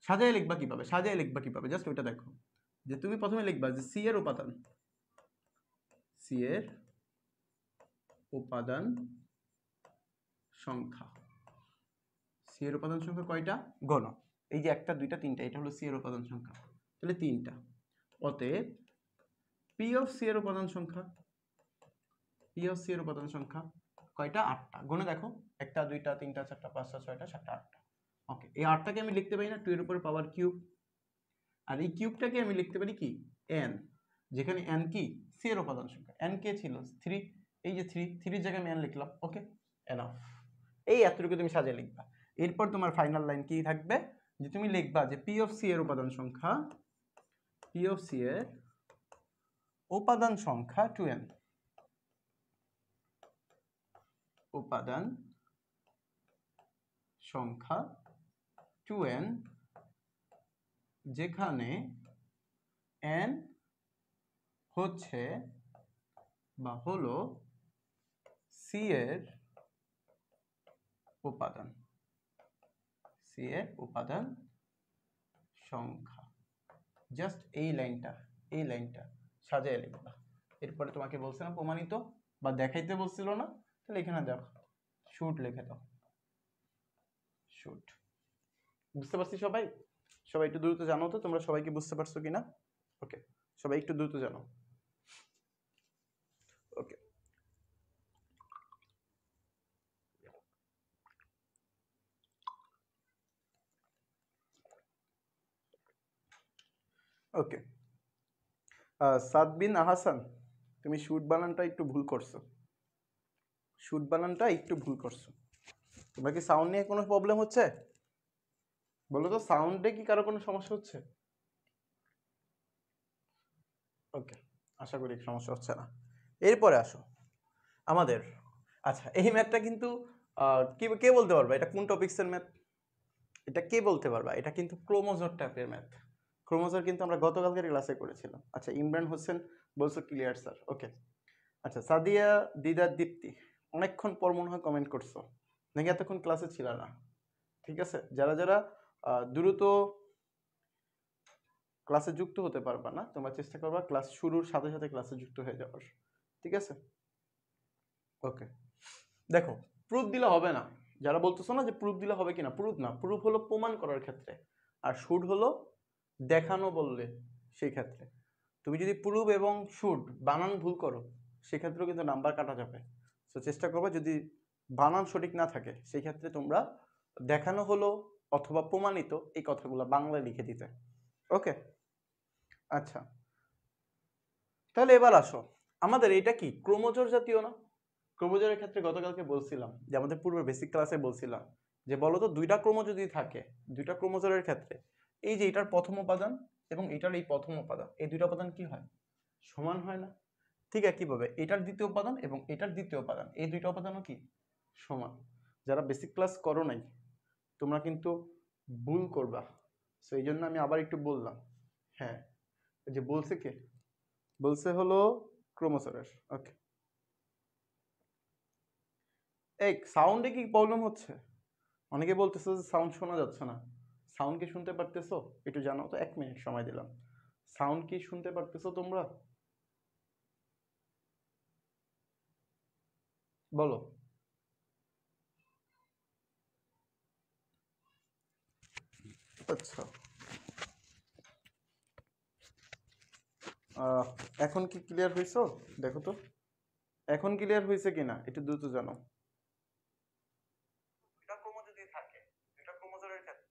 সাজায় লিখবা কিভাবে, সাজায় লিখবা কিভাবে জাস্ট ওইটা দেখো, যে তুমি প্রথমে লিখবা যে সি এর উপাদান, সি এর উপাদান সংখ্যা, সি এর উপাদান সংখ্যা কয়টা গণ, এই যে একটা দুইটা তিনটা, এটা হলো সি এর উপাদান সংখ্যা, তাহলে তিনটা। অতএব পি অফ সি এর উপাদান সংখ্যা, পি অফ সি এর উপাদান সংখ্যা কয়টা, আটটা। গুণে দেখো, একটা দুইটা তিনটা চারটা পাঁচটা ছয়টা সাতটা আটটা। ওকে, এই আটটাকে আমি লিখতে পারি না 2 এর উপরে পাওয়ার কিউব, আর এই কিউবটাকে আমি লিখতে পারি কি n, যেখানে n কি সি এর উপাদান সংখ্যা, n কে ছিল 3, এই যে 3 এর জায়গায় আমি n লিখলাম। ওকে, এনাফ। এই এতটুকু তুমি সাজিয়ে লিখবা। এরপর তোমার ফাইনাল লাইন কি থাকবে, যে তুমি লিখবা যে পি অফ সি এর উপাদান সংখ্যা, পি অফ সি এর উপাদান সংখ্যা 2n, উপাদান সংখ্যা 2n, যেখানে n হচ্ছে বা হলো সি এর উপাদান, সি এর উপাদান সংখ্যা। জাস্ট এই লাইনটা সাজিয়ে লিখবা। এরপরে তোমাকে বলছে না প্রমাণিত বা দেখাইতে বলছিল না, তাহলে এখানে দেখো শুট লিখে দাও, শুট। বুঝতে পারছি সবাই? সবাই একটু দ্রুত জানো তো তোমরা সবাই কি বুঝতে পারছো কিনা? ওকে, সবাই একটু দ্রুত জানো। ওকে, ওকে, সাদবিন আহাসান, তুমি শুট বানানটা একটু ভুল করছো, শুট বানানটা একটু ভুল করছো। তোমার কি সাউন্ড নিয়ে কোনো প্রবলেম হচ্ছে? বলো তো, সাউন্ডে কি কারো কোনো সমস্যা হচ্ছে? ওকে, আশা করি সমস্যা হচ্ছে না। এরপরে আসো আমাদের, আচ্ছা এই ম্যাথটা কিন্তু কে বলতে পারবা এটা কোন টপিক্সের ম্যাথ? এটা কে বলতে পারবা? এটা কিন্তু ক্রোমোজোর টাইপের ম্যাথ। ক্রোমোজোর কিন্তু আমরা গতকালকের ক্লাসে করেছিলাম। আচ্ছা ইমরান হোসেন বলছো ক্লিয়ার স্যার। ওকে, আচ্ছা সাদিয়া দিদার দীপ্তি, অনেকক্ষণ পর মনে হয় কমেন্ট করছো, নাকি এতক্ষণ ক্লাসে ছিল না? ঠিক আছে, যারা যারা দ্রুত ক্লাসে যুক্ত হতে পারবা না, তোমরা চেষ্টা করবা ক্লাস শুরুর সাথে সাথে ক্লাসে যুক্ত হয়ে যাওয়ার। ঠিক আছে, ওকে। দেখো, প্রুফ দিলে হবে না, যারা বলতেছো না যে প্রুফ দিলে হবে কিনা, প্রুফ না, প্রুফ হলো প্রমাণ করার ক্ষেত্রে, আর শুট হলো দেখানো বললে সেই ক্ষেত্রে। তুমি যদি প্রুফ এবং শুট বানান ভুল করো সেক্ষেত্রেও কিন্তু নাম্বার কাটা যাবে। তো চেষ্টা করবে যদি বানান সঠিক না থাকে সেই ক্ষেত্রে তোমরা দেখানো হলো অথবা প্রমাণিত এই কথাগুলো বাংলায় লিখে দিতে। ওকে, আচ্ছা তাহলে এবার আসো, আমাদের এটা কি ক্রোমোজোর জাতীয় না? ক্রোমোজোরের ক্ষেত্রে গতকালকে বলছিলাম যে আমাদের পূর্বে বেসিক ক্লাসে বলছিলাম যে বলতো দুইটা ক্রোমো যদি থাকে, দুইটা ক্রোমোজোরের ক্ষেত্রে এই যে এটার প্রথম উপাদান এবং এটার এই প্রথম উপাদান, এই দুইটা উপাদান কি হয়, সমান হয় না? ঠিক একইভাবে এটার দ্বিতীয় উপাদান এবং এটার দ্বিতীয় উপাদান, এই দুইটা উপাদানও কি সমান। যারা বেসিক ক্লাস করো নাই তোমরা কিন্তু ভুল করবা, সো এই জন্য আমি আবার একটু বললাম। হ্যাঁ, যে বলছে কে, বলছে হলো ক্রোমোজোরের। ওকে, এই সাউন্ডে কি প্রবলেম হচ্ছে? অনেকে বলতেছো যে সাউন্ড শোনা যাচ্ছে না। সাউন্ড কি শুনতে পারতেছো? একটু জানাও তো, 1 মিনিট সময় দিলাম। সাউন্ড কি শুনতে পারতেছো তোমরা? বলো। আচ্ছা, এখন কি ক্লিয়ার হয়েছো? দেখো তো এখন ক্লিয়ার হয়েছে কিনা, একটু দ্রুত জানো। দুইটা ক্রোমো যদি থাকে, দুইটা ক্রোমোজোমের ক্ষেত্রে,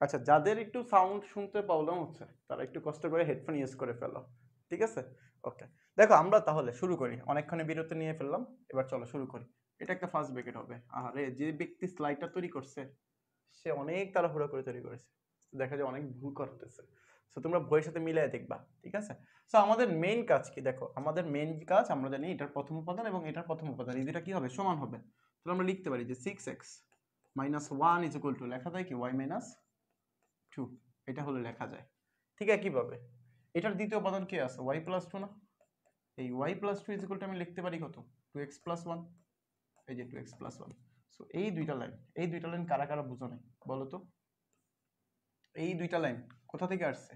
আচ্ছা যাদের একটু সাউন্ড শুনতে প্রবলেম হচ্ছে তারা একটু কষ্ট করে হেডফোন ইউজ করে ফেলো। ঠিক আছে, ওকে। দেখো আমরা তাহলে শুরু করি, অনেকক্ষণ বিরতি নিয়ে ফেললাম, এবার চলো শুরু করি। এটা একটা ফার্স্ট ব্র্যাকেট হবে। আরে যে ব্যক্তি স্লাইডটা তৈরি করছে সে অনেক তাড়াহুড়া করে তৈরি করেছে, দেখা যায় অনেক ভুল করতেছে। সো তোমরা বইয়ের সাথে মিলিয়ে দেখবা, ঠিক আছে? সো আমাদের মেইন কাজ কি দেখো, আমাদের মেইন কাজ আমরা জানি এটার প্রথম উপাদান এবং এটার প্রথম উপাদান এই দুটো কি হবে, সমান হবে। তাহলে আমরা লিখতে পারি যে 6x - 1 = লেখা যায় কি y - 2, এটা হলো লেখা যায়। ঠিক একইভাবে এটার দ্বিতীয় উপাদান কি আছে, y + 2 না? এই y + 2 = আমি লিখতে পারি কত, 2x + 1, এই যে 2x + 1। সো এই দুইটা লাইন কারা কারা বুঝো নাই বলো তো? এই দুইটা লাইন কোথা থেকে আসছে,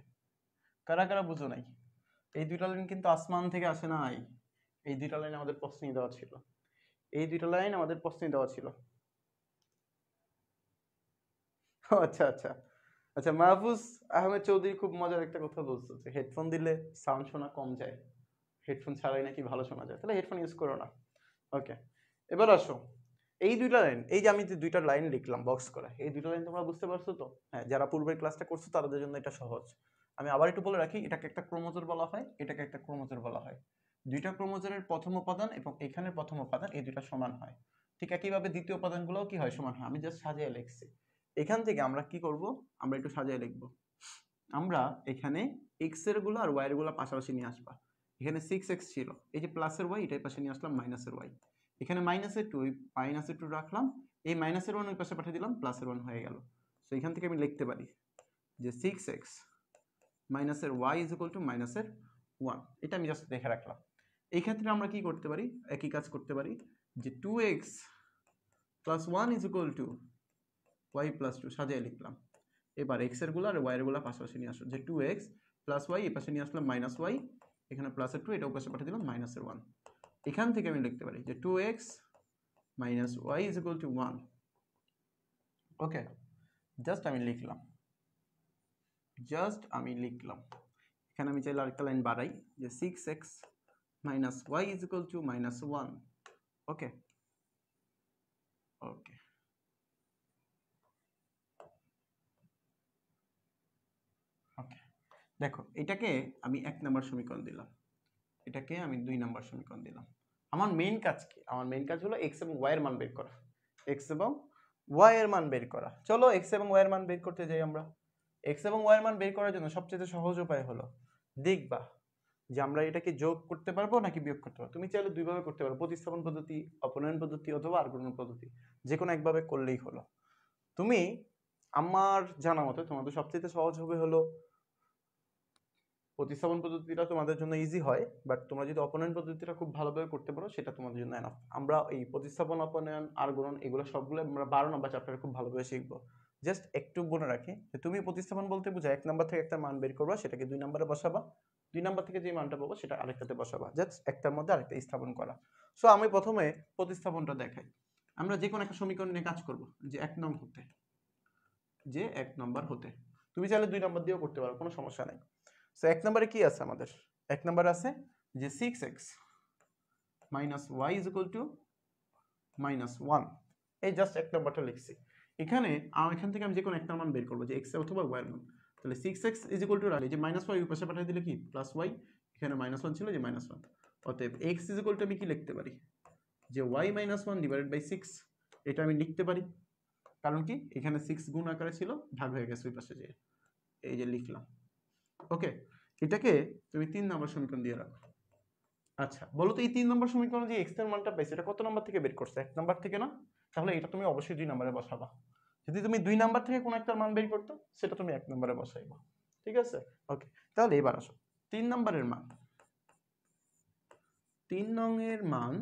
কারা কারা বুঝো নাই? এই দুইটা লাইন কিন্তু আসমান থেকে আসে নাই, এই দুইটা লাইন আমাদের প্রশ্নে দেওয়া ছিল, এই দুইটা লাইন আমাদের প্রশ্নে দেওয়া ছিল। আচ্ছা আচ্ছা আচ্ছা, মাহফুজ আহমেদ চৌধুরী খুব মজার একটা কথা বলছো যে হেডফোন দিলে সাউন্ড শোনা কম যায়, হেডফোন ছাড়াই নাকি ভালো শোনা যায়, তাহলে হেডফোন ইউজ করো না। ওকে, এবার আসো এই দুইটা লাইন, এই যে আমি যে দুইটা লাইন লিখলাম বক্স করা, এই দুইটা লাইন তোমরা বুঝতে পারছো তো? হ্যাঁ, যারা পূর্বের ক্লাসটা করছো তাদের জন্য এটা সহজ। আমি আবার একটু বলে রাখি, এটাকে একটা ক্রোমোজোর বলা হয়, এটাকে একটা ক্রোমোজোর বলা হয়। দুইটা ক্রোমোজোরের প্রথম উপাদান এবং এখানের প্রথম উপাদান এই দুইটা সমান হয়। ঠিক একইভাবে দ্বিতীয় উপাদানগুলোও কি হয়, সমান হয়। আমি জাস্ট সাজিয়ে লিখছি। এখান থেকে আমরা কি করব, আমরা একটু সাজিয়ে লিখব। আমরা এখানে এক্স এর গুলো আর ওয়াই এর গুলো পাশাপাশি নিয়ে আসবা। এখানে 6x ছিল, এই যে প্লাসের ওয়াই এটার পাশে নিয়ে আসলাম মাইনাসের ওয়াই। এখানে -2, -2 রাখলাম, এই -1 ওই পাশে পাঠিয়ে দিলাম, +1 হয়ে গেল। সো এখান থেকে আমি লিখতে পারি যে 6x - y - -1, এটা আমি জাস্ট দেখে রাখলাম। এই ক্ষেত্রে আমরা কি করতে পারি, একই কাজ করতে পারি যে 2x + 1 = y + 2 সাজিয়ে লিখলাম। এবার x এর গুলো আর y এর গুলো পাশাপাশি নিয়ে আসো, যে 2x + y এই পাশে নিয়ে আসলাম -y, এখানে +2 এটা পাশে পাঠিয়ে দিলাম -1। এখান থেকে আমি লিখতে পারি যে 2x - y = 1। ওকে, জাস্ট আমি লিখলাম, এখানে আমি চাইলে আরেকটা লাইন বাড়াই যে 6x - y = -1। ওকে ওকে, ওকে, দেখো এটাকে আমি 1 নম্বর সমীকরণ দিলাম, এটাকে আমি 2 নম্বর সমীকরণ দিলাম। আমার মেইন কাজ কি, আমার মেইন কাজ হলো x এবং y এর মান বের করা, x এবং y এর মান বের করা। চলো x এবং y এর মান বের করতে যাই আমরা। x এবং y এর মান বের করার জন্য সবচেয়ে সহজ উপায় হলো দেখবা যে আমরা এটাকে যোগ করতে পারবো নাকি বিয়োগ করতে পারবো। তুমি চাইলে দুই ভাবে করতে পারো, প্রতিস্থাপন পদ্ধতি, অপনয়ন পদ্ধতি অথবা আর্গুমেন্ট পদ্ধতি, যে কোনো একভাবে করলেই হলো। তুমি আমার জানা মতে তোমাদের সবচেয়ে সহজ হবে হলো প্রতিস্থাপন পদ্ধতিটা তোমাদের জন্য ইজি হয়, বাট তোমরা যদি অপনয়ন পদ্ধতিটা খুব ভালোভাবে করতে পারো সেটা তোমাদের জন্য এনাফ। আমরা এই প্রতিস্থাপন, অপনয়ন আর গুণন এগুলো সবগুলো আমরা 12 নম্বর চ্যাপ্টারে খুব ভালোভাবে শিখবো। জাস্ট একটু বলে রাখি যে তুমি প্রতিস্থাপন বলতে বুঝো 1 নম্বর থেকে একটা মান বের করবা, সেটাকে 2 নম্বরে বসাবা, 2 নম্বর থেকে যে মানটা পাবো সেটা আরেকটাতে বসাবা, জাস্ট একটার মধ্যে আরেকটা স্থাপন করা। সো আমি প্রথমে প্রতিস্থাপনটা দেখাই। আমরা যে কোনো একটা সমীকরণ নিয়ে কাজ করব, যে 1 নং হতে, যে 1 নম্বর হতে, তুমি চাইলে 2 নম্বর দিয়েও করতে পারো, কোনো সমস্যা নাই। সো 1 নম্বরে কি আছে আমাদের, 1 নম্বরে আছে যে 6x - y = -1। এই জাস্ট 1 নম্বরটা লিখছি। এখানে এখান থেকে আমি যে কোনো একটা মান বের করব, যে x অথবা y এর মান। তাহলে 6x = রাখলে যে -y ওই পাশে পাঠিয়ে দিলে কি +y, এখানে -1 ছিল যে -1। অতএব x আমি কি লিখতে পারি যে y - 1/6, এটা আমি লিখতে পারি। কারণ কি এখানে 6 গুণ আকারে ছিল, ভাগ হয়ে গেছে ওই পাশে, যে এই যে লিখলাম। ওকে, এটাকে তুমি 3 নম্বর সমীকরণ দিয়ে রাখো। আচ্ছা বলো তো এই 3 নম্বর সমীকরণে যে x এর মানটা পাইছো এটা কত নম্বর থেকে বের করছো, 1 নম্বর থেকে না? তাহলে এটা তুমি অবশ্যই 2 নম্বরে বসাবা। যদি তুমি 2 নম্বর থেকে কোনো একটা মান বের করতে, সেটা তুমি 1 নম্বরে বসাইবা। ঠিক আছে? ওকে, তাহলে এবার আসো 3 নম্বরের মান, 3 নং এর মান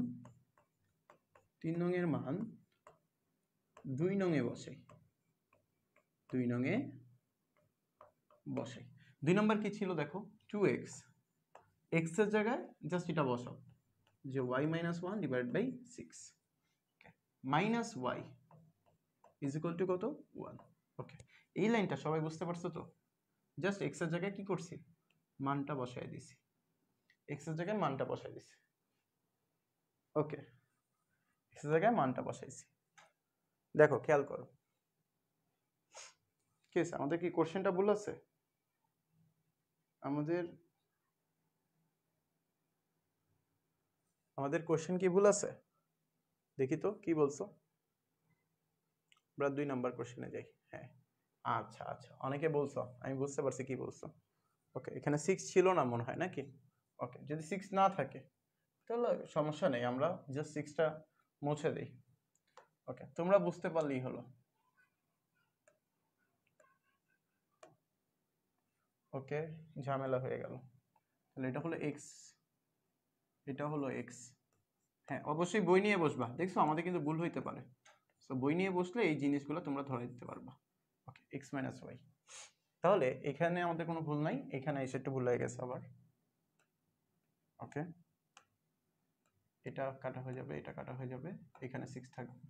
2 নং এ বসাই, 2 নং এ বসাই। 2 নম্বর কি ছিল দেখো, 2x, x এর জায়গায় জাস্ট এটা বসাও যে y - 1/6, -y = কত, 1। ওকে, এই লাইনটা সবাই বুঝতে পারছো তো? জাস্ট x এর জায়গায় কি করছি, মানটা বসায় দিছি, x এর জায়গায় মানটা বসায় দিছি। ওকে, x এর জায়গায় মানটা বসাইছি। দেখো খেয়াল করো কি আছে, আমাদের কি কোশ্চেনটা ভুল আছে? আমাদের কোশ্চেন কি ভুল আছে? দেখি তো কি বলছো। আমরা 2 নাম্বার কোশ্চেনে যাই। হ্যাঁ, আচ্ছা আচ্ছা, অনেকে বলছো, আমি বুঝতে পারছি কি বলছো। ওকে, এখানে 6 ছিল না মনে হয় নাকি? ওকে, যদি 6 না থাকে তাহলে সমস্যা নেই, আমরা জাস্ট 6টা মুছে দেই। ওকে, তোমরা বুঝতে পারলেই হলো। ওকে, ঝামেলা হয়ে গেল। তাহলে এটা হলো x, এটা হলো x। হ্যাঁ, অবশ্যই বই নিয়ে বসবা, দেখছো আমাদের কিন্তু ভুল হইতে পারে। সো বই নিয়ে বসলে এই জিনিসগুলো তোমরা ধরে দিতে পারবা। ওকে, x - y। তাহলে এখানে আমাদের কোনো ভুল নাই, এখানে এসে একটু ভুল হয়ে গেছে আবার। ওকে, এটা কাটা হয়ে যাবে, এটা কাটা হয়ে যাবে, এখানে 6 থাকবে,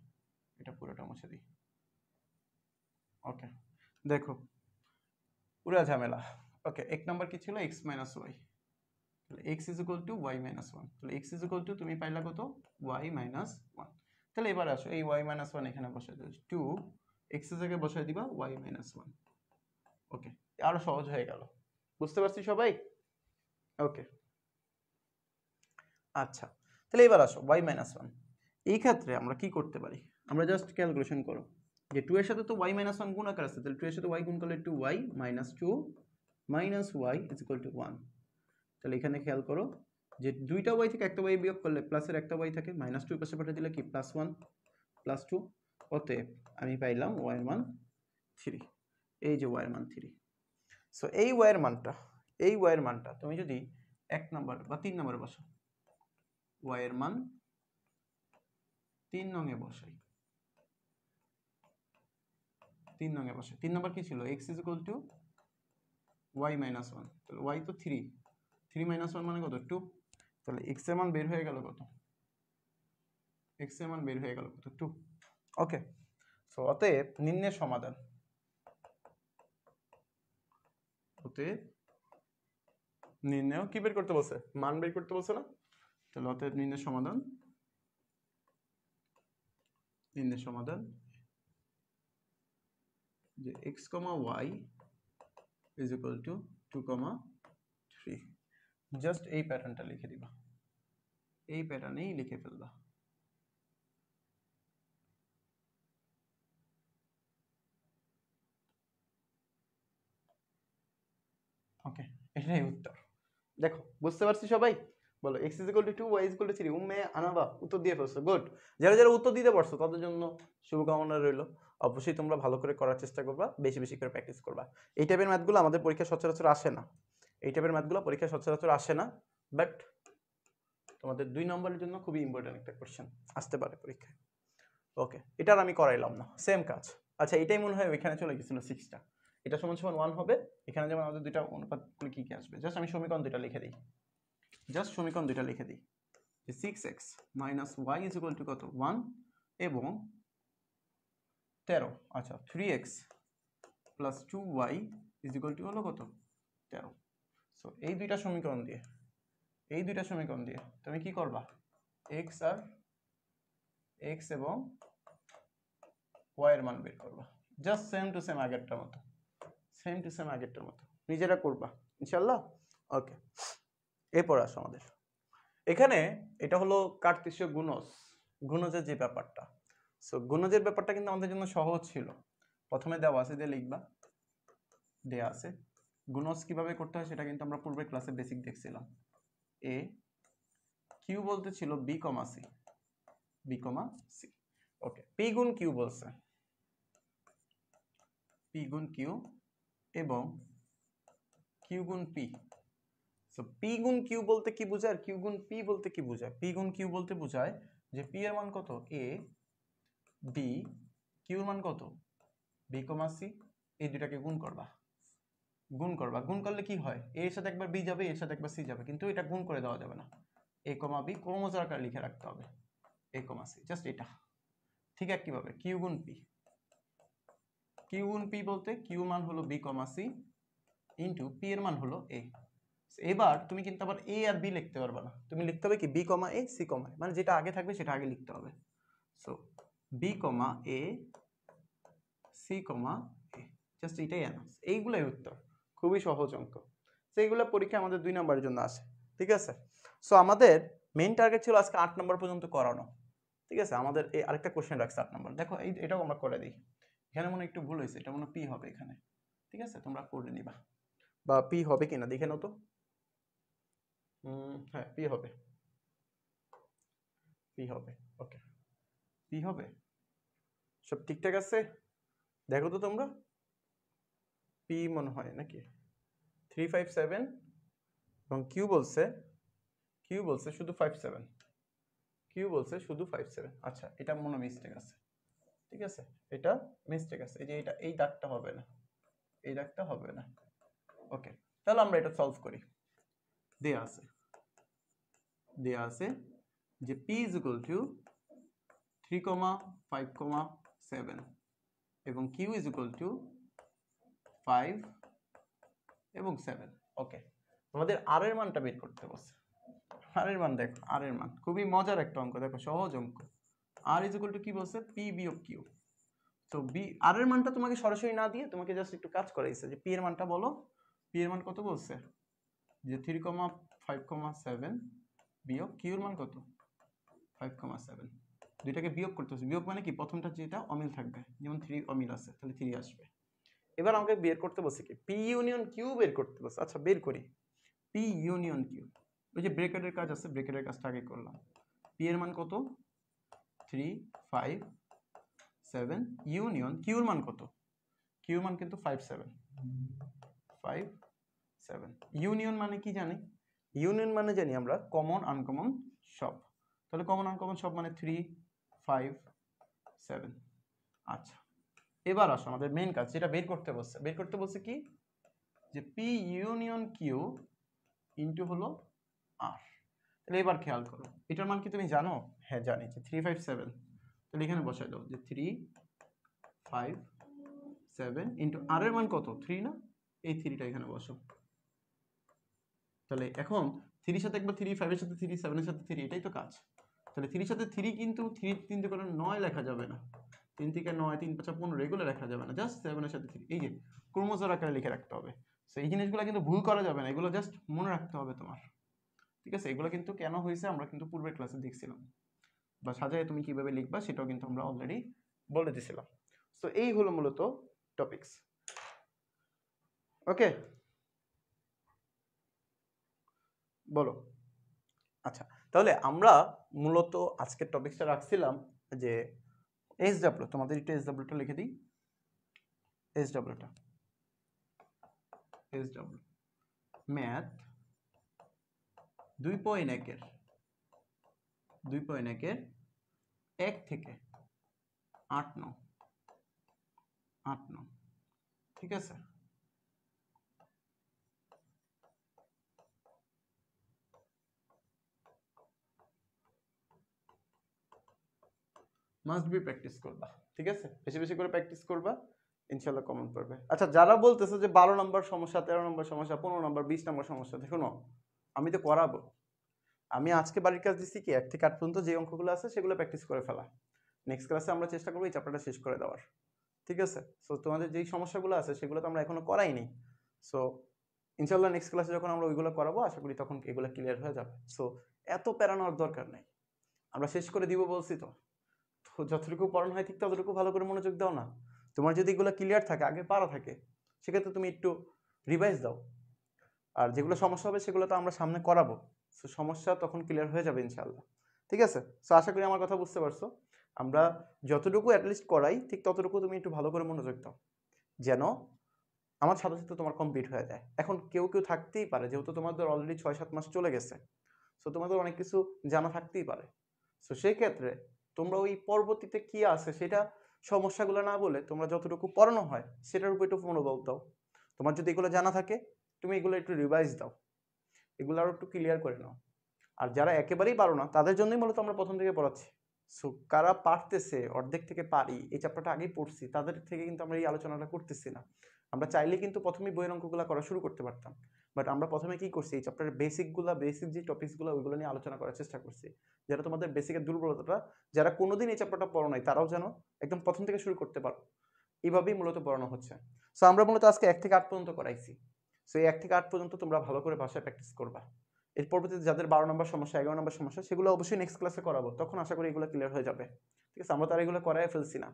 এটা পুরোটা মুছে দিই। ওকে, দেখো পুরা ঝামেলা। ওকে, এক নাম্বার কি ছিল? x - y। তাহলে x = y - 1। তাহলে x = তুমি পাইলা কত? y - 1। তাহলে এবার আসো এই y - 1 এখানে বসাই দাও, 2 x এর জায়গায় বসাই দিবা y - 1। ওকে, আরো সহজ হয়ে গেল। বুঝতে পারছি সবাই? ওকে, আচ্ছা, তাহলে এবার আসো y - 1। এই ক্ষেত্রে আমরা কি করতে পারি? আমরা জাস্ট ক্যালকুলেশন করো যে 2 এর সাথে তো y - 1 গুণ আকার আছে, তাহলে 2 এর সাথে y গুণ করলে 2y - 2 - y = 1। তাহলে এখানে খেয়াল করো যে দুইটা y থেকে একটা y বিয়োগ করলে প্লাসের একটা y থাকে, -2 পাশে পাঠিয়ে দিলে কি +1 +2। অতএব আমি পাইলাম y এর মান 3। এই যে y এর মান 3। সো এই y এর মানটা তুমি যদি 1 নাম্বার বা 3 নম্বরে বসাও, y এর মান 3 নং এ বসাই, 3 নং এ বসাই। 3 নম্বর কি ছিল? x = y - 1। তাহলে y তো 3, 3 - 1 মানে কত? 2। তাহলে x এর মান বের হয়ে গেল কত? x এর মান বের হয়ে গেল কত? 2। ওকে, সো অতএব নিম্নের সমাধান, অতএব নির্ণয় কি বের করতে বলছে? মান বের করতে বলছে না? তাহলে অতএব নির্ণয় সমাধান, যে x, y = 2, 3। জাস্ট এই প্যাটার্নটা লিখে দিবা, এই প্যাটার্নেই লিখে ফেলবা। ওকে, এটাই উত্তর। দেখো বুঝতে পারছি সবাই? বলো x = 2, y = 3। উম্মে আনাবা উত্তর দিয়ে ফেলছো, গুড। যারা যারা উত্তর দিতে পারছো তাদের জন্য শুভকামনা রইল। অবশ্যই তোমরা ভালো করে করার চেষ্টা করবা, বেশি বেশি করে প্র্যাকটিস করবা। এই টাইপের ম্যাথগুলো আমাদের পরীক্ষা সচরাচর আসে না, এই টাইপের ম্যাথগুলো পরীক্ষা সচরাচর আসে না, বাট তোমাদের 2 নম্বরের জন্য খুবই ইম্পর্টেন্ট একটা কোশ্চেন আসতে পারে পরীক্ষায়। ওকে, এটার আমি করাইলাম না, সেম কাজ। আচ্ছা, এটাই মনে হয় ওইখানে চলে গেছিল 6টা। এটা সমান সমান 1 হবে, এখানে যেমন আমাদের দুইটা অনুপাত করলে কি কি আসবে? জাস্ট আমি সমীকরণ দুইটা লিখে দিই, যে 6x - y = কত? 1 এবং 13। আচ্ছা, 3x + 2y = হলো কত? 13। সো এই দুইটা সমীকরণ দিয়ে তুমি কি করবা? x এবং y এর মান বের করবা। জাস্ট সেম টু সেম আগেরটার মতো নিজেরা করবা ইনশাআল্লাহ। ওকে, এরপর আসো আমাদের এখানে, এটা হলো কার্তেশীয় গুণজের যে ব্যাপারটা। সো গুণজের ব্যাপারটা কিন্তু আমাদের জন্য সহজ ছিল। প্রথমে দেওয়া আছে, দিয়ে লিখবা, দেয়া আছে। গুণজ কিভাবে করতে হয় সেটা কিন্তু আমরা পূর্বের ক্লাসে বেসিক দেখছিলাম। এ কিউ বলতে ছিল বি কমা সি। ওকে, পি গুণ কিউ বলছে, পি গুণ কিউ এবং কিউ গুণ পি। সো পি গুণ কিউ বলতে কি বোঝায় আর কিউ গুণ পি বলতে কি বোঝায়? পি গুণ কিউ বলতে বোঝায় যে পি এর মান কত? এ বি, কিউ এর মান কত? B comma C. এই দুটাকে গুণ করবা, গুণ করলে কি হয়? এ এর সাথে একবার বি যাবে, এর সাথে একবার সি যাবে, কিন্তু এটা গুণ করে দেওয়া যাবে না। এ কমা বি ক্রমজোর আকারে লিখে রাখতে হবে, এ কমা সি, জাস্ট এটা। ঠিক আছে, কিভাবে? কিউ গুণ পি বলতে কিউ মান হলো B comma C into P এর মান হলো এ। এবার তুমি কিন্তু আবার এ আর বি লিখতে পারবে না, তুমি লিখতে হবে কি বি কমা এ সি কমা, মানে যেটা আগে থাকবে সেটা আগে লিখতে হবে। So B comma A C comma A, just এটাই অ্যান্সার, এইগুলাই উত্তর। খুবই সহজ অঙ্ক, সেইগুলো পরীক্ষা আমাদের 2 নম্বরের জন্য আসে। ঠিক আছে, সো আমাদের মেইন টার্গেট ছিল আজকে 8 নম্বর পর্যন্ত করানো। ঠিক আছে, আমাদের এই আরেকটা কোশ্চেন রাখছে 8 নম্বর। দেখো এটাও আমরা করে দিই। এখানে মনে একটু ভুল হয়েছে, এটা মনে পি হবে এখানে। ঠিক আছে, তোমরা করে নিবা। বা পি হবে কিনা দেখে নাও তো। হ্যাঁ পি হবে, পি হবে। ওকে, পি হবে, সব ঠিকঠাক আছে, দেখো তো তোমরা। পি মনে হয় নাকি 357 এবং কিউ বলছে শুধু 57, কিউ বলছে শুধু 57। আচ্ছা এটা মনে মিস্টেক আছে, ঠিক আছে, এটা মিস্টেক আছে, এই যে এটা, এই দাগটা হবে না, এই দাগটা হবে না। ওকে, তাহলে আমরা এটা সলভ করি। দেয়া আছে যে p is equal to 3,5,7 এবং q is equal to 5 এবং 7। ওকে, আমাদের r এর মানটা বের করতে বলছে। r এর মান দেখো, r এর মান খুবই মজার একটা অঙ্ক, দেখো সহজ অঙ্ক। r is equal to কি বলছে, p বিয়োগ q। তো r এর মানটা তোমাকে সরাসরি না দিয়ে তোমাকে জাস্ট একটু কাজ করাইছে যে p এর মানটা বলো। p এর মান কত বলছে, যে 3,5,7 বিয়োগ q এর মান কত 5,7। দুইটাকে বিয়োগ করতে হচ্ছে, বিয়োগ মানে কি প্রথমটা যেটা অমিল থাকবে, যেমন 3 অমিল আছে তাহলে 3 আসবে। এবার আমাকে বের করতে বলছে কি p ইউনিয়ন q বের করতে বলছে। আচ্ছা বের করি p ইউনিয়ন q। ওই যে ব্র্যাকেটের কাজ আছে, ব্র্যাকেটের কাজটা আগে করলাম। p এর মান কত 3, 5, 7 ইউনিয়ন q এর মান কত, q এর মান কিন্তু 5, 7, 5, 7। ইউনিয়ন মানে কি জানি, ইউনিয়ন মানে জানি আমরা কমন আনকমন সব। তাহলে কমন আনকমন সব মানে 3, 5, 7। আচ্ছা এবার আসো আমাদের মেইন কাজ, যেটা বের করতে বলছে কি যে p ইউনিয়ন q ইনটু হলো r। তাহলে এবার খেয়াল করো, এটার মান কি তুমি জানো? হ্যাঁ জানি, যে 3, 5, 7। তাহলে এখানে বসাই দাও যে 3, 5, 7 ইনটু r এর মান কত 3 না, এই 3টা এখানে বসো। তাহলে এখন 3 এর সাথে একবার 3, 5 এর সাথে 3, 7 এর সাথে 3, এটাই তো কাজ। তাহলে 3 এর সাথে 3 কিন্তু 3 3 করে 9 লেখা যাবে না, 3 থেকে 9, 3 5 15 এগুলো লেখা যাবে না, জাস্ট 7 এর সাথে 3 এই যে ক্রমজোর আকারে লিখে রাখতে হবে। সো এই জিনিসগুলো কিন্তু ভুল করা যাবে না, এগুলো জাস্ট মনে রাখতে হবে তোমার, ঠিক আছে। এগুলো কিন্তু কেন হয়েছে আমরা কিন্তু পূর্বের ক্লাসে দেখছিলাম, বা সাজায় তুমি কিভাবে লিখবা সেটাও কিন্তু আমরা অলরেডি বলে দিয়েছিলাম। সো এই হলো মূলত টপিকস। ওকে বলো। আচ্ছা তাহলে আমরা মূলত আজকের টপিকসটা রাখছিলাম যে এসডব্লিউ, তোমাদের একটু এসডব্লিউটা লিখে দিই। এসডব্লিউটা এসডব্লিউ ম্যাথ 2.1 এর 1 থেকে 8 9, ঠিক আছে। মাস্ট বি প্র্যাকটিস করবা, ঠিক আছে, বেশি বেশি করে প্র্যাকটিস করবা, ইনশাল্লাহ কমন পড়বে। আচ্ছা যারা বলতেছে যে 12 নম্বর সমস্যা, 13 নম্বর সমস্যা, 15 নম্বর, 20 নম্বর সমস্যা, দেখুন আমি তো করাবো। আমি আজকে বাড়ির কাজ দিচ্ছি কি 1 থেকে 8 পর্যন্ত যে অঙ্কগুলো আছে সেগুলো প্র্যাকটিস করে ফেলা। নেক্সট ক্লাসে আমরা চেষ্টা করবো এই চ্যাপ্টারটা শেষ করে দেওয়ার, ঠিক আছে। সো তোমাদের যেই সমস্যাগুলো আছে সেগুলো তো আমরা এখনো করাইনি। সো ইনশাল্লাহ নেক্সট ক্লাসে যখন আমরা ওইগুলো করাবো আশা করি তখন এগুলো ক্লিয়ার হয়ে যাবে। সো এত প্যারা নেওয়ার দরকার নেই, আমরা শেষ করে দিব বলছি তো। যতটুকু পড়ানো হয় ঠিক ততটুকু ভালো করে মনোযোগ দাও না। তোমার যদি এগুলো ক্লিয়ার থাকে, আগে পারা থাকে, সেক্ষেত্রে তুমি একটু রিভাইজ দাও। আর যেগুলো সমস্যা হবে সেগুলো তো আমরা সামনে করাবো, সো সমস্যা তখন ক্লিয়ার হয়ে যাবে ইনশাল্লাহ, ঠিক আছে। সো আশা করি আমার কথা বুঝতে পারছো। আমরা যতটুকু অ্যাটলিস্ট করাই ঠিক ততটুকু তুমি একটু ভালো করে মনোযোগ দাও, যেন আমার সাথে সাথে তোমার কমপ্লিট হয়ে যায়। এখন কেউ কেউ থাকতেই পারে, যেহেতু তোমাদের অলরেডি 6-7 মাস চলে গেছে, সো তোমাদের অনেক কিছু জানা থাকতেই পারে। সো সেই ক্ষেত্রে তোমরা ওই পরবর্তীতে কি আছে সেটা সমস্যাগুলো না বলে তোমরা যতটুকু পড়ানো হয় সেটার উপর একটু মনোবল দাও। তোমার যদি এগুলো জানা থাকে তুমি এগুলো একটু রিভাইজ দাও, এগুলো আরো একটু ক্লিয়ার করে নাও। আর যারা একেবারেই পারো না তাদের জন্যই মূলত আমরা প্রথম থেকে পড়াচ্ছি। সো কারা পারতেছে, অর্ধেক থেকে পারি, এই চ্যাপ্টারটা আগেই পড়ছি, তাদের থেকে কিন্তু আমরা এই আলোচনাটা করতেছি না। আমরা চাইলে কিন্তু প্রথমেই বইয়ের অঙ্কগুলো করা শুরু করতে পারতাম, বাট আমরা প্রথমে কি করছি, এই চ্যাপ্টারের বেসিক যে টপিকসগুলো ওইগুলো নিয়ে আলোচনা করার চেষ্টা করছি, যারা তোমাদের বেসিকের দুর্বলতাটা, যারা কোনোদিন এই চ্যাপ্টারটা পড়ো নাই তারাও যেন একদম প্রথম থেকে শুরু করতে পারো, এইভাবেই মূলত পড়ানো হচ্ছে। সো আমরা মূলত আজকে 1 থেকে 8 পর্যন্ত করাইছি। সো এই 1 থেকে 8 পর্যন্ত তোমরা ভালো করে ভাষায় প্র্যাকটিস করবা। এর পরবর্তীতে যাদের 12 নম্বর সমস্যা, 11 নম্বর সমস্যা, সেগুলো অবশ্যই নেক্সট ক্লাসে করাবো, তখন আশা করি এগুলো ক্লিয়ার হয়ে যাবে, ঠিক আছে। আমরা তো আর এগুলো করাই ফেলছি না।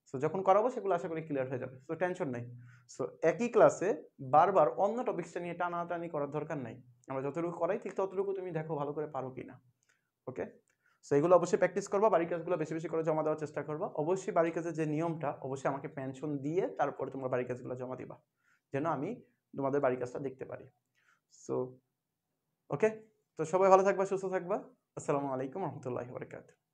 সো যখন করাবো সেগুলো আশা করি ক্লিয়ার হয়ে যাবে, সো টেনশন নেই। সো একই ক্লাসে বারবার অন্য টপিক্সটা নিয়ে টানাটানি করার দরকার নাই। আমরা যতটুকু করাই ঠিক ততটুকু তুমি দেখো ভালো করে পারো কিনা। ওকে, সো এগুলো অবশ্যই প্র্যাকটিস করবা, বাড়ির কাজগুলো বেশি বেশি করে জমা দেওয়ার চেষ্টা করবা। অবশ্যই বাড়ির কাজের যে নিয়মটা, অবশ্যই আমাকে পেনশন দিয়ে তারপরে তোমরা বাড়ির কাজগুলো জমা দিবা, যেন আমি তোমাদের বাড়ির কাজটা দেখতে পারি। সো ওকে, তো সবাই ভালো থাকবা, সুস্থ থাকবা। আসসালামু আলাইকুম রহমতুল্লাহি ওয়া বারাকাতুহু।